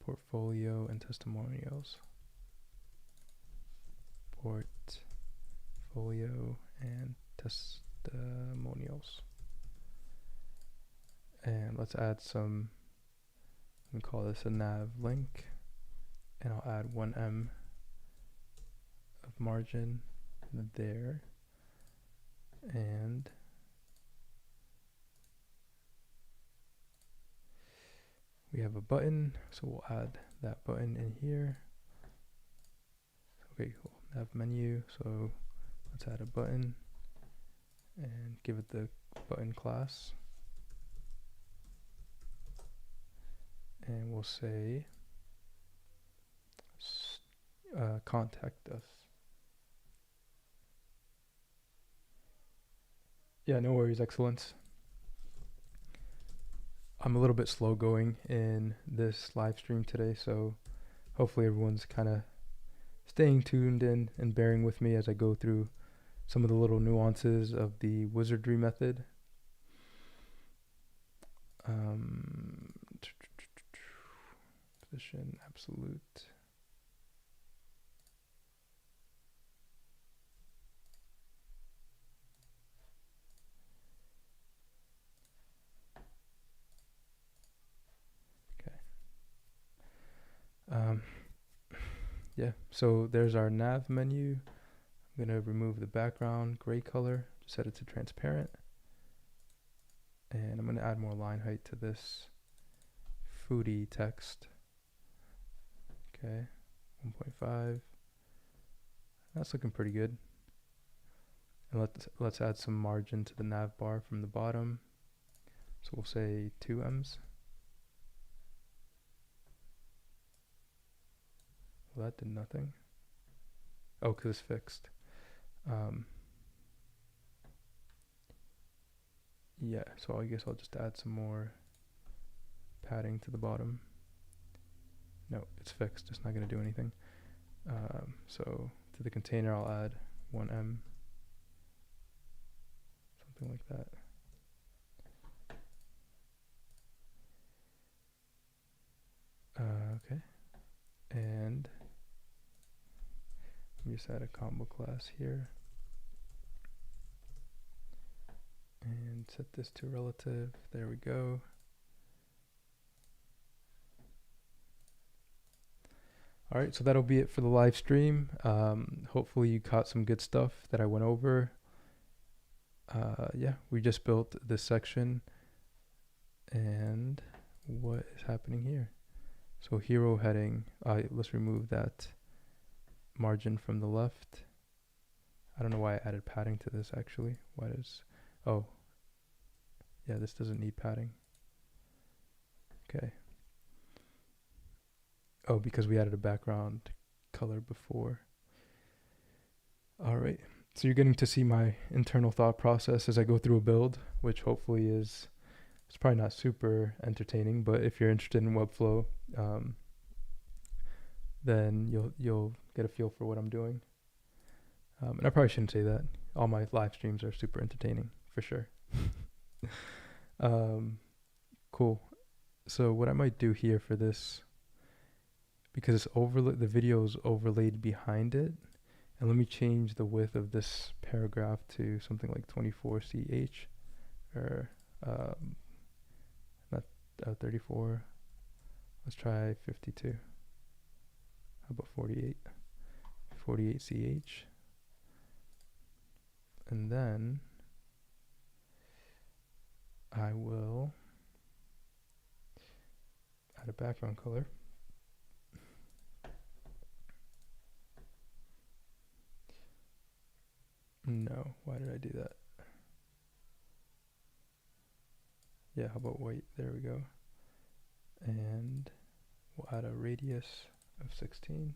portfolio, and testimonials. Portfolio and testimonials. And let's add some, we call this a nav link, and I'll add 1 M of margin there. And we have a button, so we'll add that button in here. Okay, cool. Nav menu, so let's add a button and give it the button class. And we'll say contact us. Yeah, no worries, Excellence. I'm a little bit slow going in this live stream today, so hopefully everyone's kind of staying tuned in and bearing with me as I go through some of the little nuances of the Wizardry method. Position absolute. Yeah, so there's our nav menu. I'm going to remove the background gray color, set it to transparent. And I'm going to add more line height to this Foodie text. Okay, 1.5. That's looking pretty good. And let's add some margin to the nav bar from the bottom. So we'll say 2 M's. Well, that did nothing. Oh, because it's fixed. Yeah, so I guess I'll just add some more padding to the bottom. No, it's fixed. It's not going to do anything. So to the container, I'll add 1 M. Something like that. Okay. And let me just add a combo class here. And set this to relative. There we go. All right, so that'll be it for the live stream. Hopefully you caught some good stuff that I went over. Yeah, we just built this section, and what is happening here? So hero heading, let's remove that margin from the left. I don't know why I added padding to this actually. Why does, oh, yeah, this doesn't need padding. Okay. Oh, because we added a background color before. All right. So you're getting to see my internal thought process as I go through a build, which hopefully is, it's probably not super entertaining, but if you're interested in Webflow, then you'll get a feel for what I'm doing. And I probably shouldn't say that. All my live streams are super entertaining, for sure. Cool. So what I might do here for this, because it's the video is overlaid behind it, and let me change the width of this paragraph to something like 24 ch, or not 34. Let's try 52. How about 48? 48 ch. And then I will add a background color. No, why did I do that? Yeah, how about white? There we go. And we'll add a radius of 16.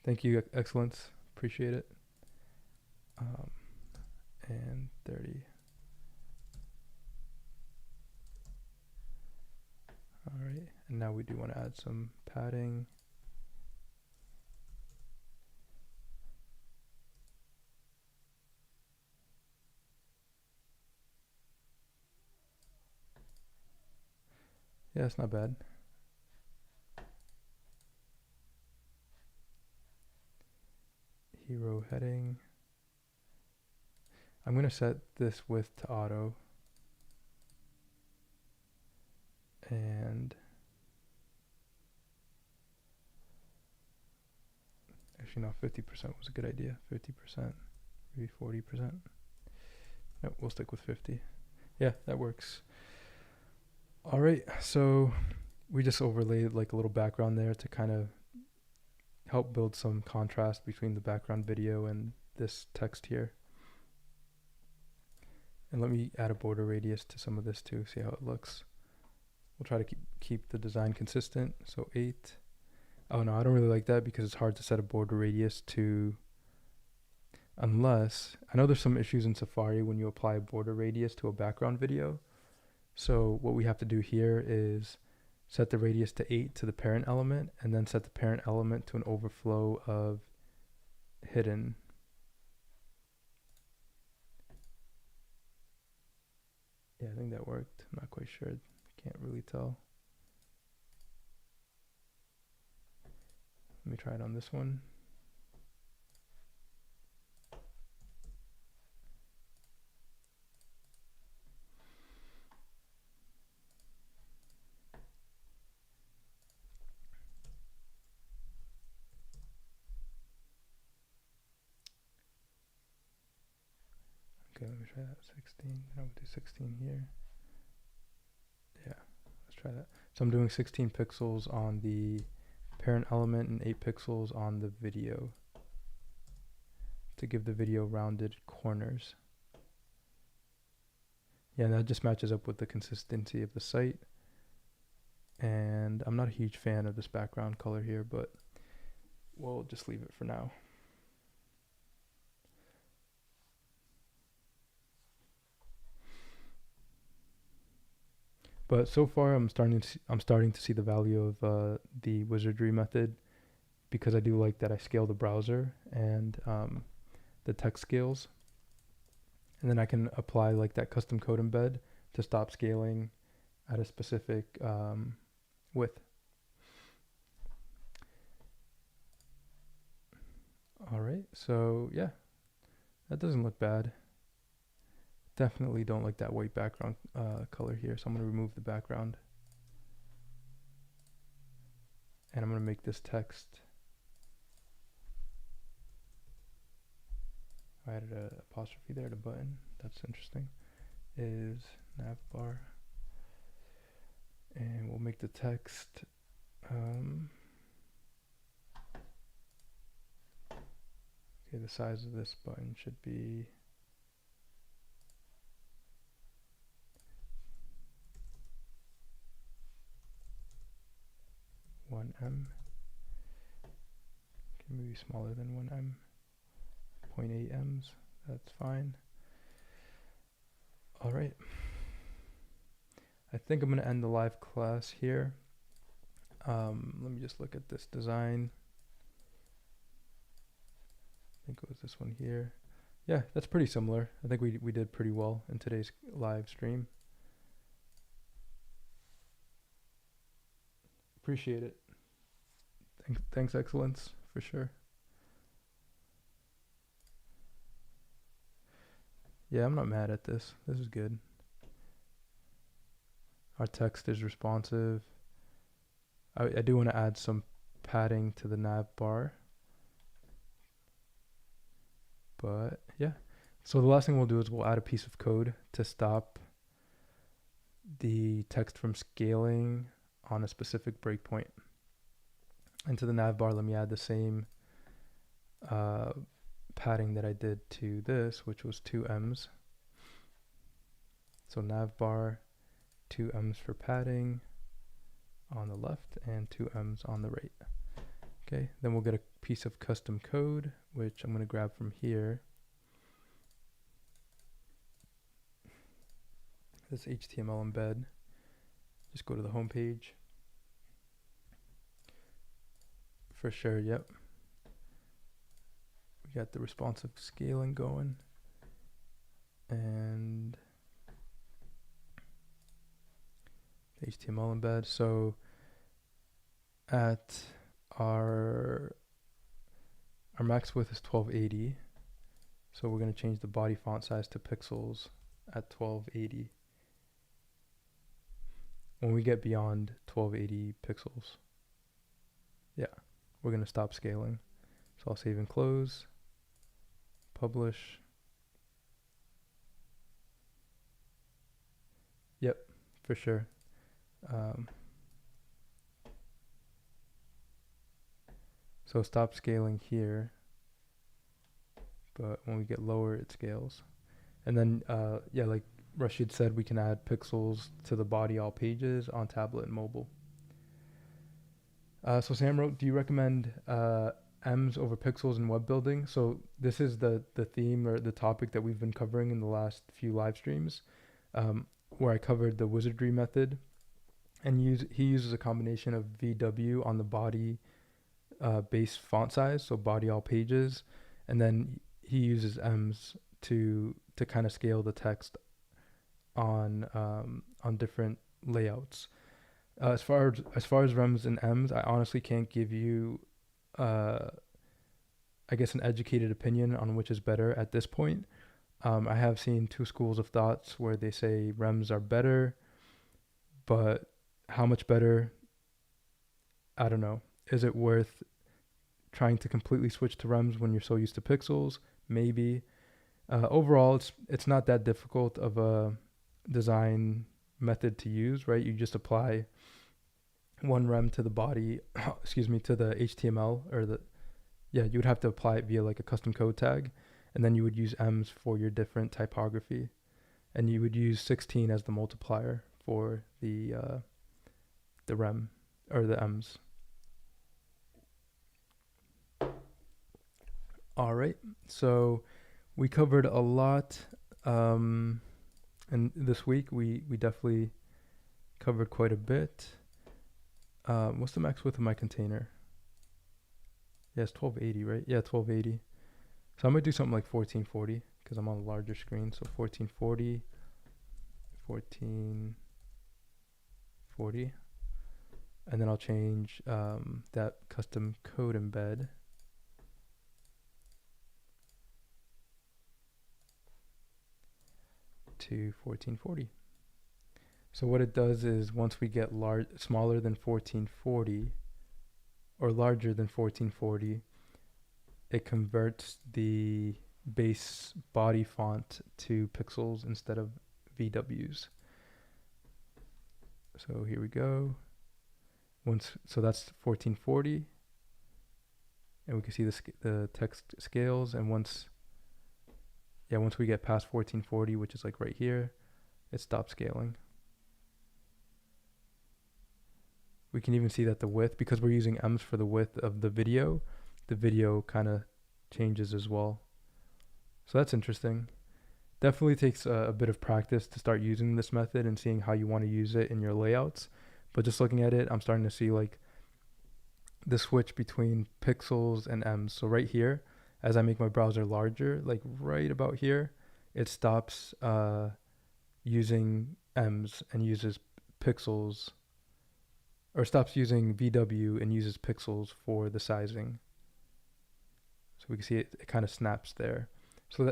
Thank you, Excellence. Appreciate it. And 30. All right, and now we do want to add some padding. Yeah, it's not bad. Hero heading. I'm going to set this width to auto. And actually no, 50% was a good idea. 50%, maybe 40%. Nope, we'll stick with 50. Yeah, that works. All right, so we just overlaid like a little background there to kind of help build some contrast between the background video and this text here. And let me add a border radius to some of this too, see how it looks. We'll try to keep the design consistent. So 8. Oh no, I don't really like that because it's hard to set a border radius to, unless, I know there's some issues in Safari when you apply a border radius to a background video. So what we have to do here is set the radius to 8 to the parent element, and then set the parent element to an overflow of hidden. Yeah, I think that worked. I'm not quite sure. Can't really tell. Let me try it on this one. Okay, let me try that. 16. I'll do 16 here. Yeah, let's try that. So I'm doing 16 pixels on the parent element and 8 pixels on the video to give the video rounded corners. Yeah, and that just matches up with the consistency of the site. And I'm not a huge fan of this background color here, but we'll just leave it for now. But so far, I'm starting to see the value of the Wizardry method, because I do like that I scale the browser and the text scales, and then I can apply like that custom code embed to stop scaling at a specific width. All right, so yeah, that doesn't look bad. Definitely don't like that white background color here, so I'm going to remove the background. And I'm going to make this text. I added an apostrophe there, the button. That's interesting. Is Navbar. And we'll make the text okay, the size of this button should be 1M. Okay, maybe smaller than 1M. 0.8 M's. That's fine. All right. I think I'm going to end the live class here. Let me just look at this design. I think it was this one here. Yeah, that's pretty similar. I think we did pretty well in today's live stream. Appreciate it. Thanks, Excellence, for sure. Yeah, I'm not mad at this. This is good. Our text is responsive. I do want to add some padding to the nav bar. But yeah. So the last thing we'll do is we'll add a piece of code to stop the text from scaling on a specific breakpoint. And to the nav bar, let me add the same padding that I did to this, which was 2 M's. So nav bar, 2 M's for padding on the left and 2 M's on the right. Okay, then we'll get a piece of custom code, which I'm going to grab from here. This HTML embed. Just go to the home page. For sure, yep. We got the responsive scaling going. And the HTML embed. So at our max width is 1280. So we're going to change the body font size to pixels at 1280. When we get beyond 1280 pixels, yeah, we're going to stop scaling. So I'll save and close, publish. Yep, for sure. So stop scaling here, but when we get lower, it scales. And then, yeah, like Rashid said, we can add pixels to the body all pages on tablet and mobile. So Sam wrote, do you recommend M's over pixels in web building? So this is the theme or the topic that we've been covering in the last few live streams, where I covered the Wizardry method. And he uses a combination of VW on the body base font size, so body all pages, and then he uses M's to kind of scale the text on different layouts. As far as rems and M's, I honestly can't give you I guess an educated opinion on which is better at this point. I have seen two schools of thoughts where they say rems are better, but how much better? I don't know. Is it worth trying to completely switch to rems when you're so used to pixels? Maybe. Overall, it's not that difficult of a design method to use, right? You just apply one rem to the body, excuse me, to the HTML you would have to apply it via like a custom code tag, and then you would use M's for your different typography, and you would use 16 as the multiplier for the rem or the M's. All right, so we covered a lot, and this week we definitely covered quite a bit. What's the max width of my container? Yeah, it's 1280, right? Yeah, 1280. So I'm gonna do something like 1440 because I'm on a larger screen. So 1440, 1440, and then I'll change that custom code embed to 1440. So what it does is once we get smaller than 1440, or larger than 1440, it converts the base body font to pixels instead of VWs. So here we go. So that's 1440, and we can see the text scales. And once we get past 1440, which is like right here, it stops scaling. We can even see that the width, because we're using M's for the width of the video kind of changes as well. So that's interesting. Definitely takes a bit of practice to start using this method and seeing how you want to use it in your layouts. But just looking at it, I'm starting to see like the switch between pixels and M's. So right here, as I make my browser larger, like right about here, it stops using M's and uses pixels, or stops using VW and uses pixels for the sizing. So we can see it kind of snaps there. So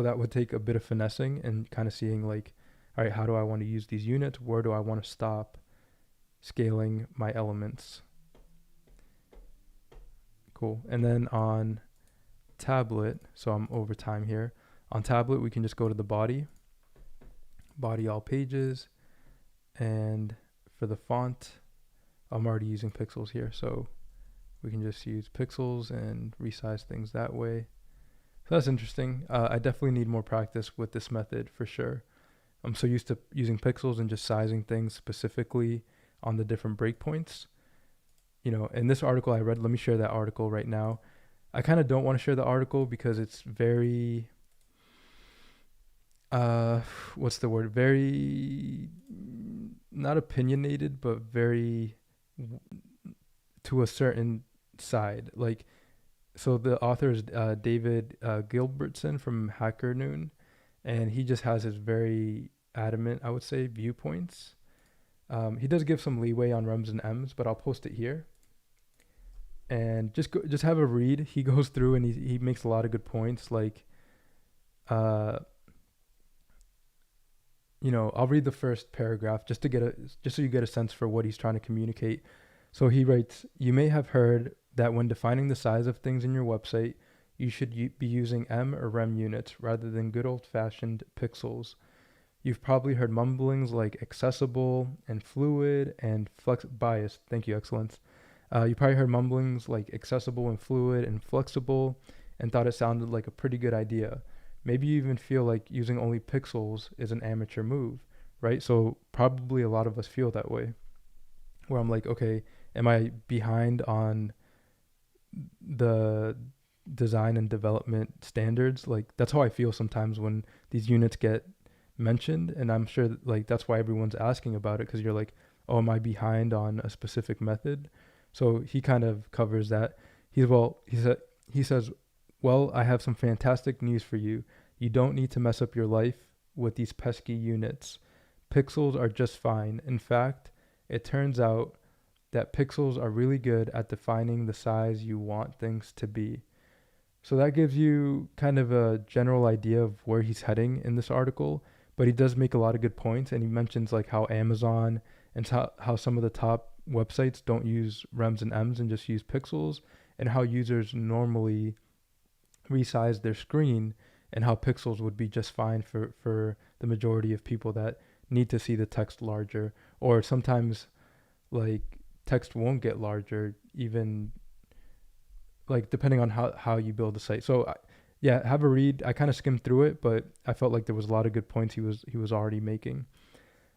that would take a bit of finessing and kind of seeing like, all right, how do I want to use these units? Where do I want to stop scaling my elements? Cool. And then on tablet, so I'm over time here. On tablet, we can just go to the body all pages, and for the font, I'm already using pixels here, so we can just use pixels and resize things that way. So that's interesting. I definitely need more practice with this method for sure. I'm so used to using pixels and just sizing things specifically on the different breakpoints. You know, in this article I read, let me share that article right now. I kind of don't want to share the article because it's very, what's the word? Very, not opinionated, but very to a certain side. Like, so the author is David Gilbertson from Hacker Noon, and he just has his very adamant, I would say, viewpoints. He does give some leeway on rems and ems, but I'll post it here. And just have a read. He goes through and he makes a lot of good points. Like, you know, I'll read the first paragraph just so you get a sense for what he's trying to communicate. So he writes, "You may have heard that when defining the size of things in your website, you should be using M or rem units rather than good old-fashioned pixels. You've probably heard mumblings like accessible and fluid and biased. Thank you, Excellence. You probably heard mumblings like accessible and fluid and flexible and thought it sounded like a pretty good idea. Maybe you even feel like using only pixels is an amateur move, right?" So probably a lot of us feel that way, where I'm like, okay, am I behind on the design and development standards? Like, that's how I feel sometimes when these units get mentioned, and I'm sure that, like, that's why everyone's asking about it, because you're like, oh, am I behind on a specific method? So he kind of covers that. He says, "Well, I have some fantastic news for you. You don't need to mess up your life with these pesky units. Pixels are just fine. In fact, it turns out that pixels are really good at defining the size you want things to be." So that gives you kind of a general idea of where he's heading in this article, but he does make a lot of good points, and he mentions like how Amazon and how some of the top websites don't use rems and ems and just use pixels, and how users normally resize their screen, and how pixels would be just fine for the majority of people that need to see the text larger, or sometimes like text won't get larger, even like depending on how you build the site. So yeah, have a read. I kind of skimmed through it, but I felt like there was a lot of good points he was already making.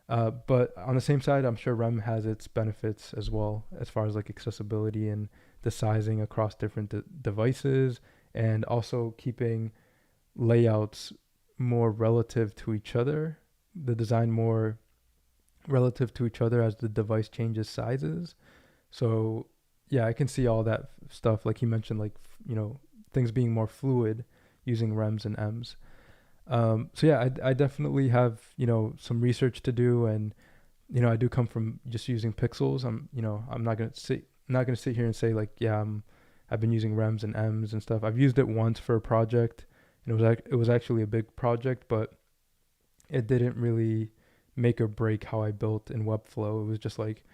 But on the same side, I'm sure rem has its benefits as well, as far as like accessibility and the sizing across different devices, and also keeping layouts more relative to each other, the design more relative to each other as the device changes sizes. So yeah, I can see all that stuff. Like he mentioned, like, you know, things being more fluid using rems and ems. So yeah, I definitely have, you know, some research to do, and, you know, I do come from just using pixels. I'm not gonna sit here and say like, yeah, I've been using rems and ems and stuff. I've used it once for a project, and it was actually a big project, but it didn't really make or break how I built in Webflow. It was just like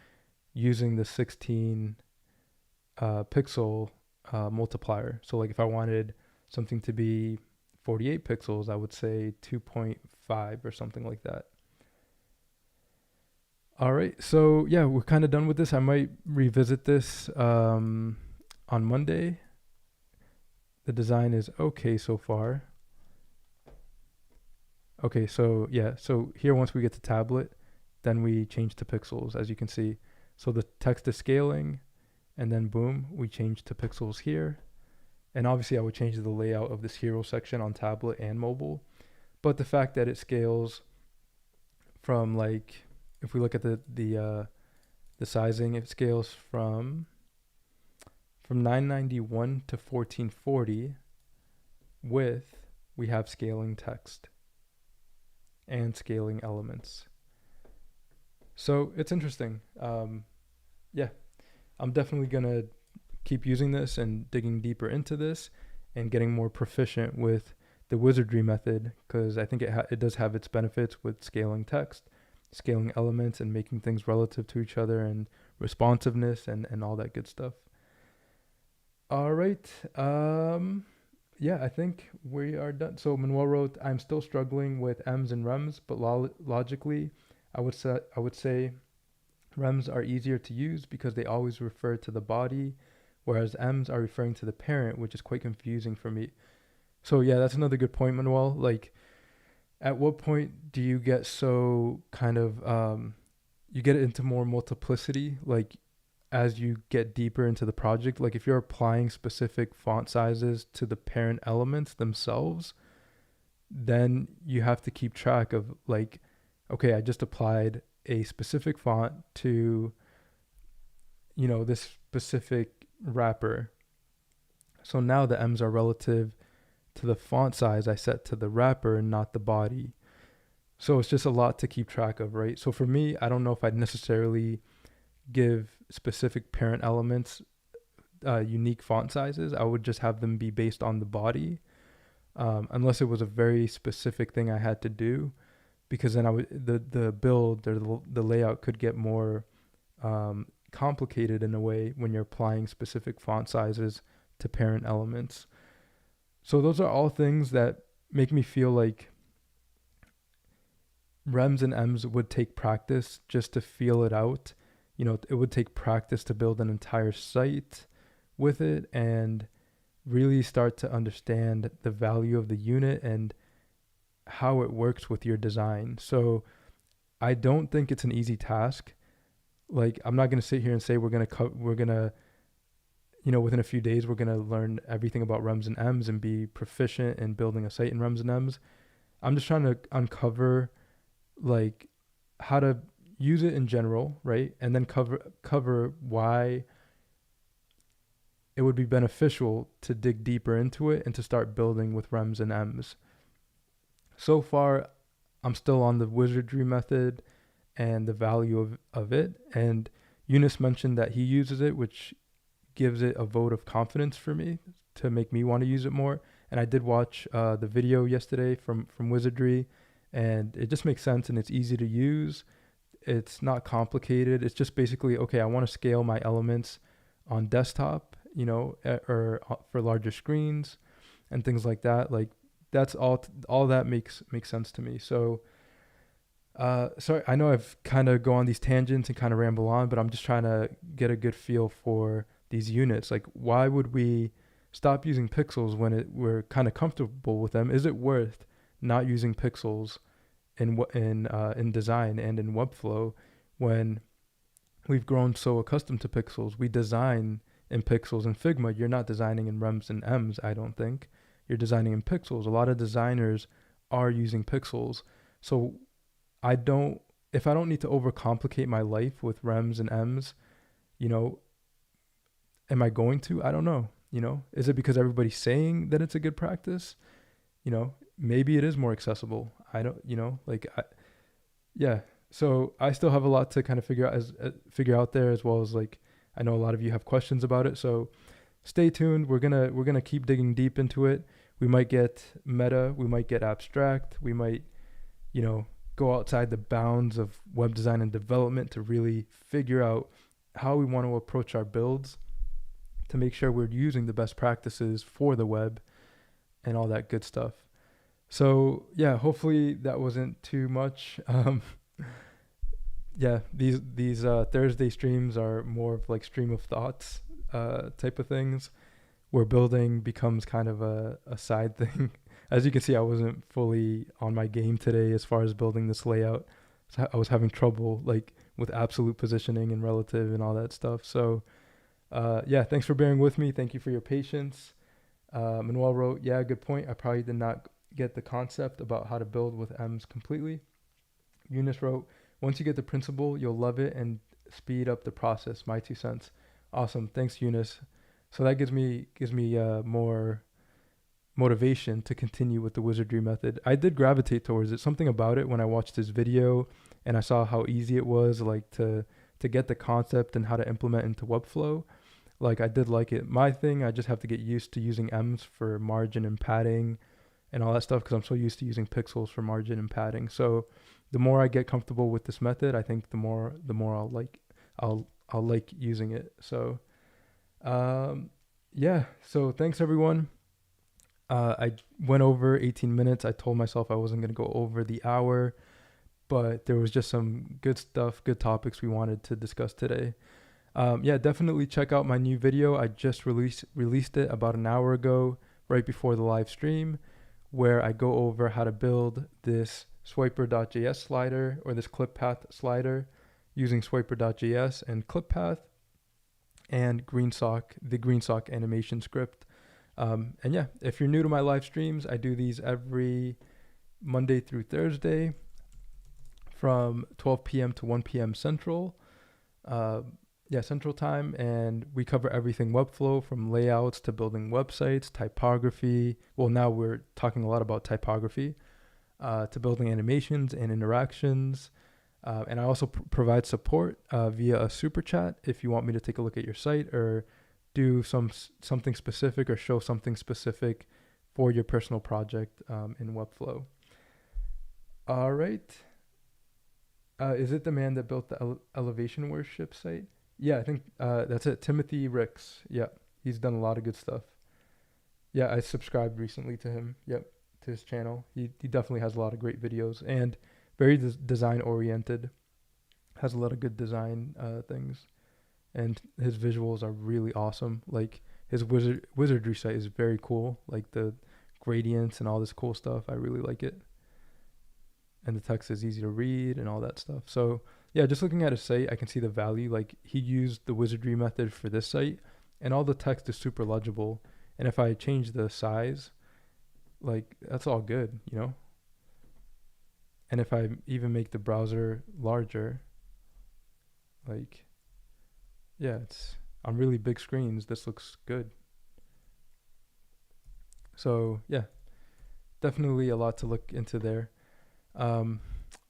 using the 16 pixel multiplier. So like if I wanted something to be 48 pixels, I would say 2.5 or something like that. All right, so yeah, we're kind of done with this. I might revisit this on Monday. The design is okay so far. Okay, so yeah, so here once we get to tablet, then we change to pixels, as you can see. So the text is scaling, and then boom, we change to pixels here. And obviously I would change the layout of this hero section on tablet and mobile. But the fact that it scales from, like, if we look at the sizing, it scales from 991 to 1440 with, we have scaling text and scaling elements. So it's interesting. Yeah, I'm definitely gonna keep using this and digging deeper into this and getting more proficient with the Wizardry method, because I think it does have its benefits with scaling text, scaling elements, and making things relative to each other, and responsiveness, and all that good stuff. All right. Yeah, I think we are done. So Manuel wrote, "I'm still struggling with M's and Rems, but logically, I would say Rems are easier to use because they always refer to the body, whereas M's are referring to the parent, which is quite confusing for me." So yeah, that's another good point, Manuel. Like, at what point do you get so kind of you get into more multiplicity, like as you get deeper into the project? Like if you're applying specific font sizes to the parent elements themselves, then you have to keep track of, like, okay, I just applied a specific font to, this specific wrapper. So now the M's are relative to the font size I set to the wrapper and not the body. So it's just a lot to keep track of, right? So for me, I don't know if I'd necessarily give specific parent elements unique font sizes. I would just have them be based on the body, unless it was a very specific thing I had to do, because then the build or the layout could get more complicated in a way when you're applying specific font sizes to parent elements. So those are all things that make me feel like Rems and M's would take practice just to feel it out. It would take practice to build an entire site with it and really start to understand the value of the unit and how it works with your design. So I don't think it's an easy task. Like, I'm not going to sit here and say we're going to within a few days, we're going to learn everything about Rems and M's and be proficient in building a site in Rems and M's. I'm just trying to uncover, like, how to use it in general, right? And then cover why it would be beneficial to dig deeper into it and to start building with Rems and M's. So far, I'm still on the Wizardry method and the value of it. And Eunice mentioned that he uses it, which gives it a vote of confidence for me to make me want to use it more. And I did watch the video yesterday from Wizardry, and it just makes sense and it's easy to use. It's not complicated. It's just basically, okay, I want to scale my elements on desktop, or for larger screens and things like that. Like, that's all that makes sense to me. So sorry, I know I've kind of go on these tangents and kind of ramble on, but I'm just trying to get a good feel for these units. Like, why would we stop using pixels when we're kind of comfortable with them? Is it worth not using pixels in design and in Webflow when we've grown so accustomed to pixels? We design in pixels. In Figma, you're not designing in Rems and M's, I don't think. You're designing in pixels. A lot of designers are using pixels. So if I don't need to overcomplicate my life with Rems and M's, am I going to? I don't know. Is it because everybody's saying that it's a good practice? Maybe it is more accessible. I don't, yeah. So I still have a lot to kind of figure out there, as well as, like, I know a lot of you have questions about it. So stay tuned. We're gonna keep digging deep into it. We might get meta. We might get abstract. We might, go outside the bounds of web design and development to really figure out how we want to approach our builds. to make sure we're using the best practices for the web and all that good stuff. So yeah, hopefully that wasn't too much. Yeah, these Thursday streams are more of like stream of thoughts type of things, where building becomes kind of a side thing. As you can see, I wasn't fully on my game today as far as building this layout. So I was having trouble like with absolute positioning and relative and all that stuff. So yeah, thanks for bearing with me. Thank you for your patience. Manuel wrote, yeah, good point. I probably did not get the concept about how to build with M's completely. Eunice wrote, once you get the principle, you'll love it and speed up the process. My 2 cents. Awesome. Thanks, Eunice. So that gives me more motivation to continue with the wizardry method. I did gravitate towards it. Something about it when I watched this video and I saw how easy it was, like to get the concept and how to implement into Webflow. Like I did like it. My thing, I just have to get used to using M's for margin and padding and all that stuff, because I'm so used to using pixels for margin and padding. So the more I get comfortable with this method, I think the more I'll like using it. So yeah, so thanks everyone. I went over 18 minutes. I told myself I wasn't going to go over the hour, but there was just some good stuff, good topics we wanted to discuss today. Yeah, definitely check out my new video. I just released it about an hour ago, right before the live stream, where I go over how to build this swiper.js slider, or this clip path slider, using swiper.js and clip path and the greensock animation script. And yeah, if you're new to my live streams, I do these every Monday through Thursday from 12 p.m. to 1 p.m. Central. Central time. And we cover everything Webflow, from layouts to building websites, typography. Well, now we're talking a lot about typography, to building animations and interactions. And I also provide support via a super chat if you want me to take a look at your site or do something specific or show something specific for your personal project in Webflow. All right. Is it the man that built the elevation worship site? Yeah, I think that's it. Timothy Ricks. Yeah, he's done a lot of good stuff. Yeah, I subscribed recently to him. Yep, to his channel. He definitely has a lot of great videos and very design oriented. Has a lot of good design things. And his visuals are really awesome. Like his wizardry site is very cool. Like the gradients and all this cool stuff. I really like it. And the text is easy to read and all that stuff. So yeah, just looking at his site, I can see the value. Like he used the wizardry method for this site, and all the text is super legible. And if I change the size, like that's all good, you know? And if I even make the browser larger, like, yeah, it's on really big screens, this looks good. So yeah, definitely a lot to look into there. But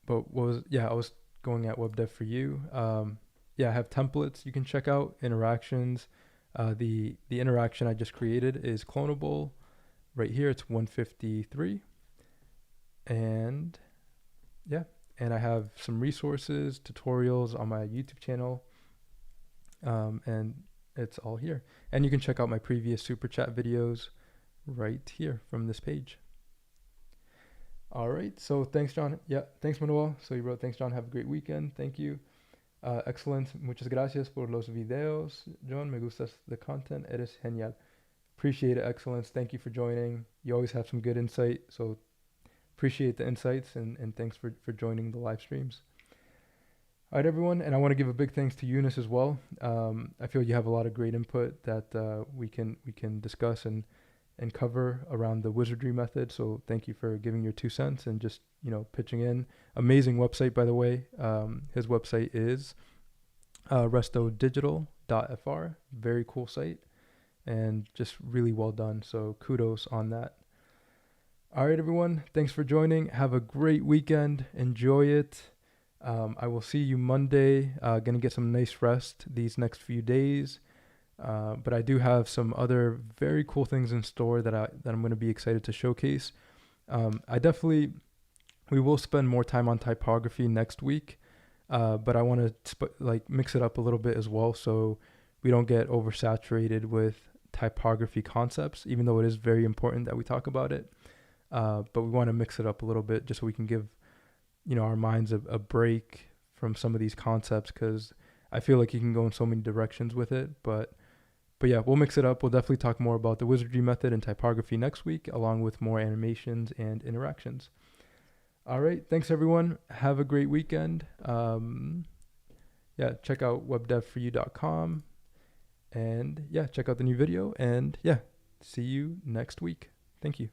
I was going at WebDev for you. Yeah, I have templates you can check out, interactions. The interaction I just created is clonable. Right here, it's 153. And yeah, and I have some resources, tutorials on my YouTube channel. And it's all here. And you can check out my previous super chat videos right here from this page. All right. So thanks, John. Yeah. Thanks, Manuel. So you wrote, thanks, John. Have a great weekend. Thank you. Excellent. Muchas gracias por los videos. John, me gustas the content. Eres genial. Appreciate it. Excellence. Thank you for joining. You always have some good insight. So appreciate the insights and thanks for joining the live streams. All right, everyone. And I want to give a big thanks to Eunice as well. I feel you have a lot of great input that we can discuss and cover around the wizardry method. So thank you for giving your 2 cents and just, pitching in. Amazing website, by the way. His website is restodigital.fr. Very cool site and just really well done. So kudos on that. All right, everyone. Thanks for joining. Have a great weekend. Enjoy it. I will see you Monday. Gonna get some nice rest these next few days. But I do have some other very cool things in store that I'm going to be excited to showcase. We will spend more time on typography next week, but I want to mix it up a little bit as well. So we don't get oversaturated with typography concepts, even though it is very important that we talk about it. But we want to mix it up a little bit just so we can give, our minds a break from some of these concepts, because I feel like you can go in so many directions with it. But yeah, we'll mix it up. We'll definitely talk more about the Wizardry method and typography next week, along with more animations and interactions. All right. Thanks, everyone. Have a great weekend. Check out webdevforyou.com. And check out the new video. And see you next week. Thank you.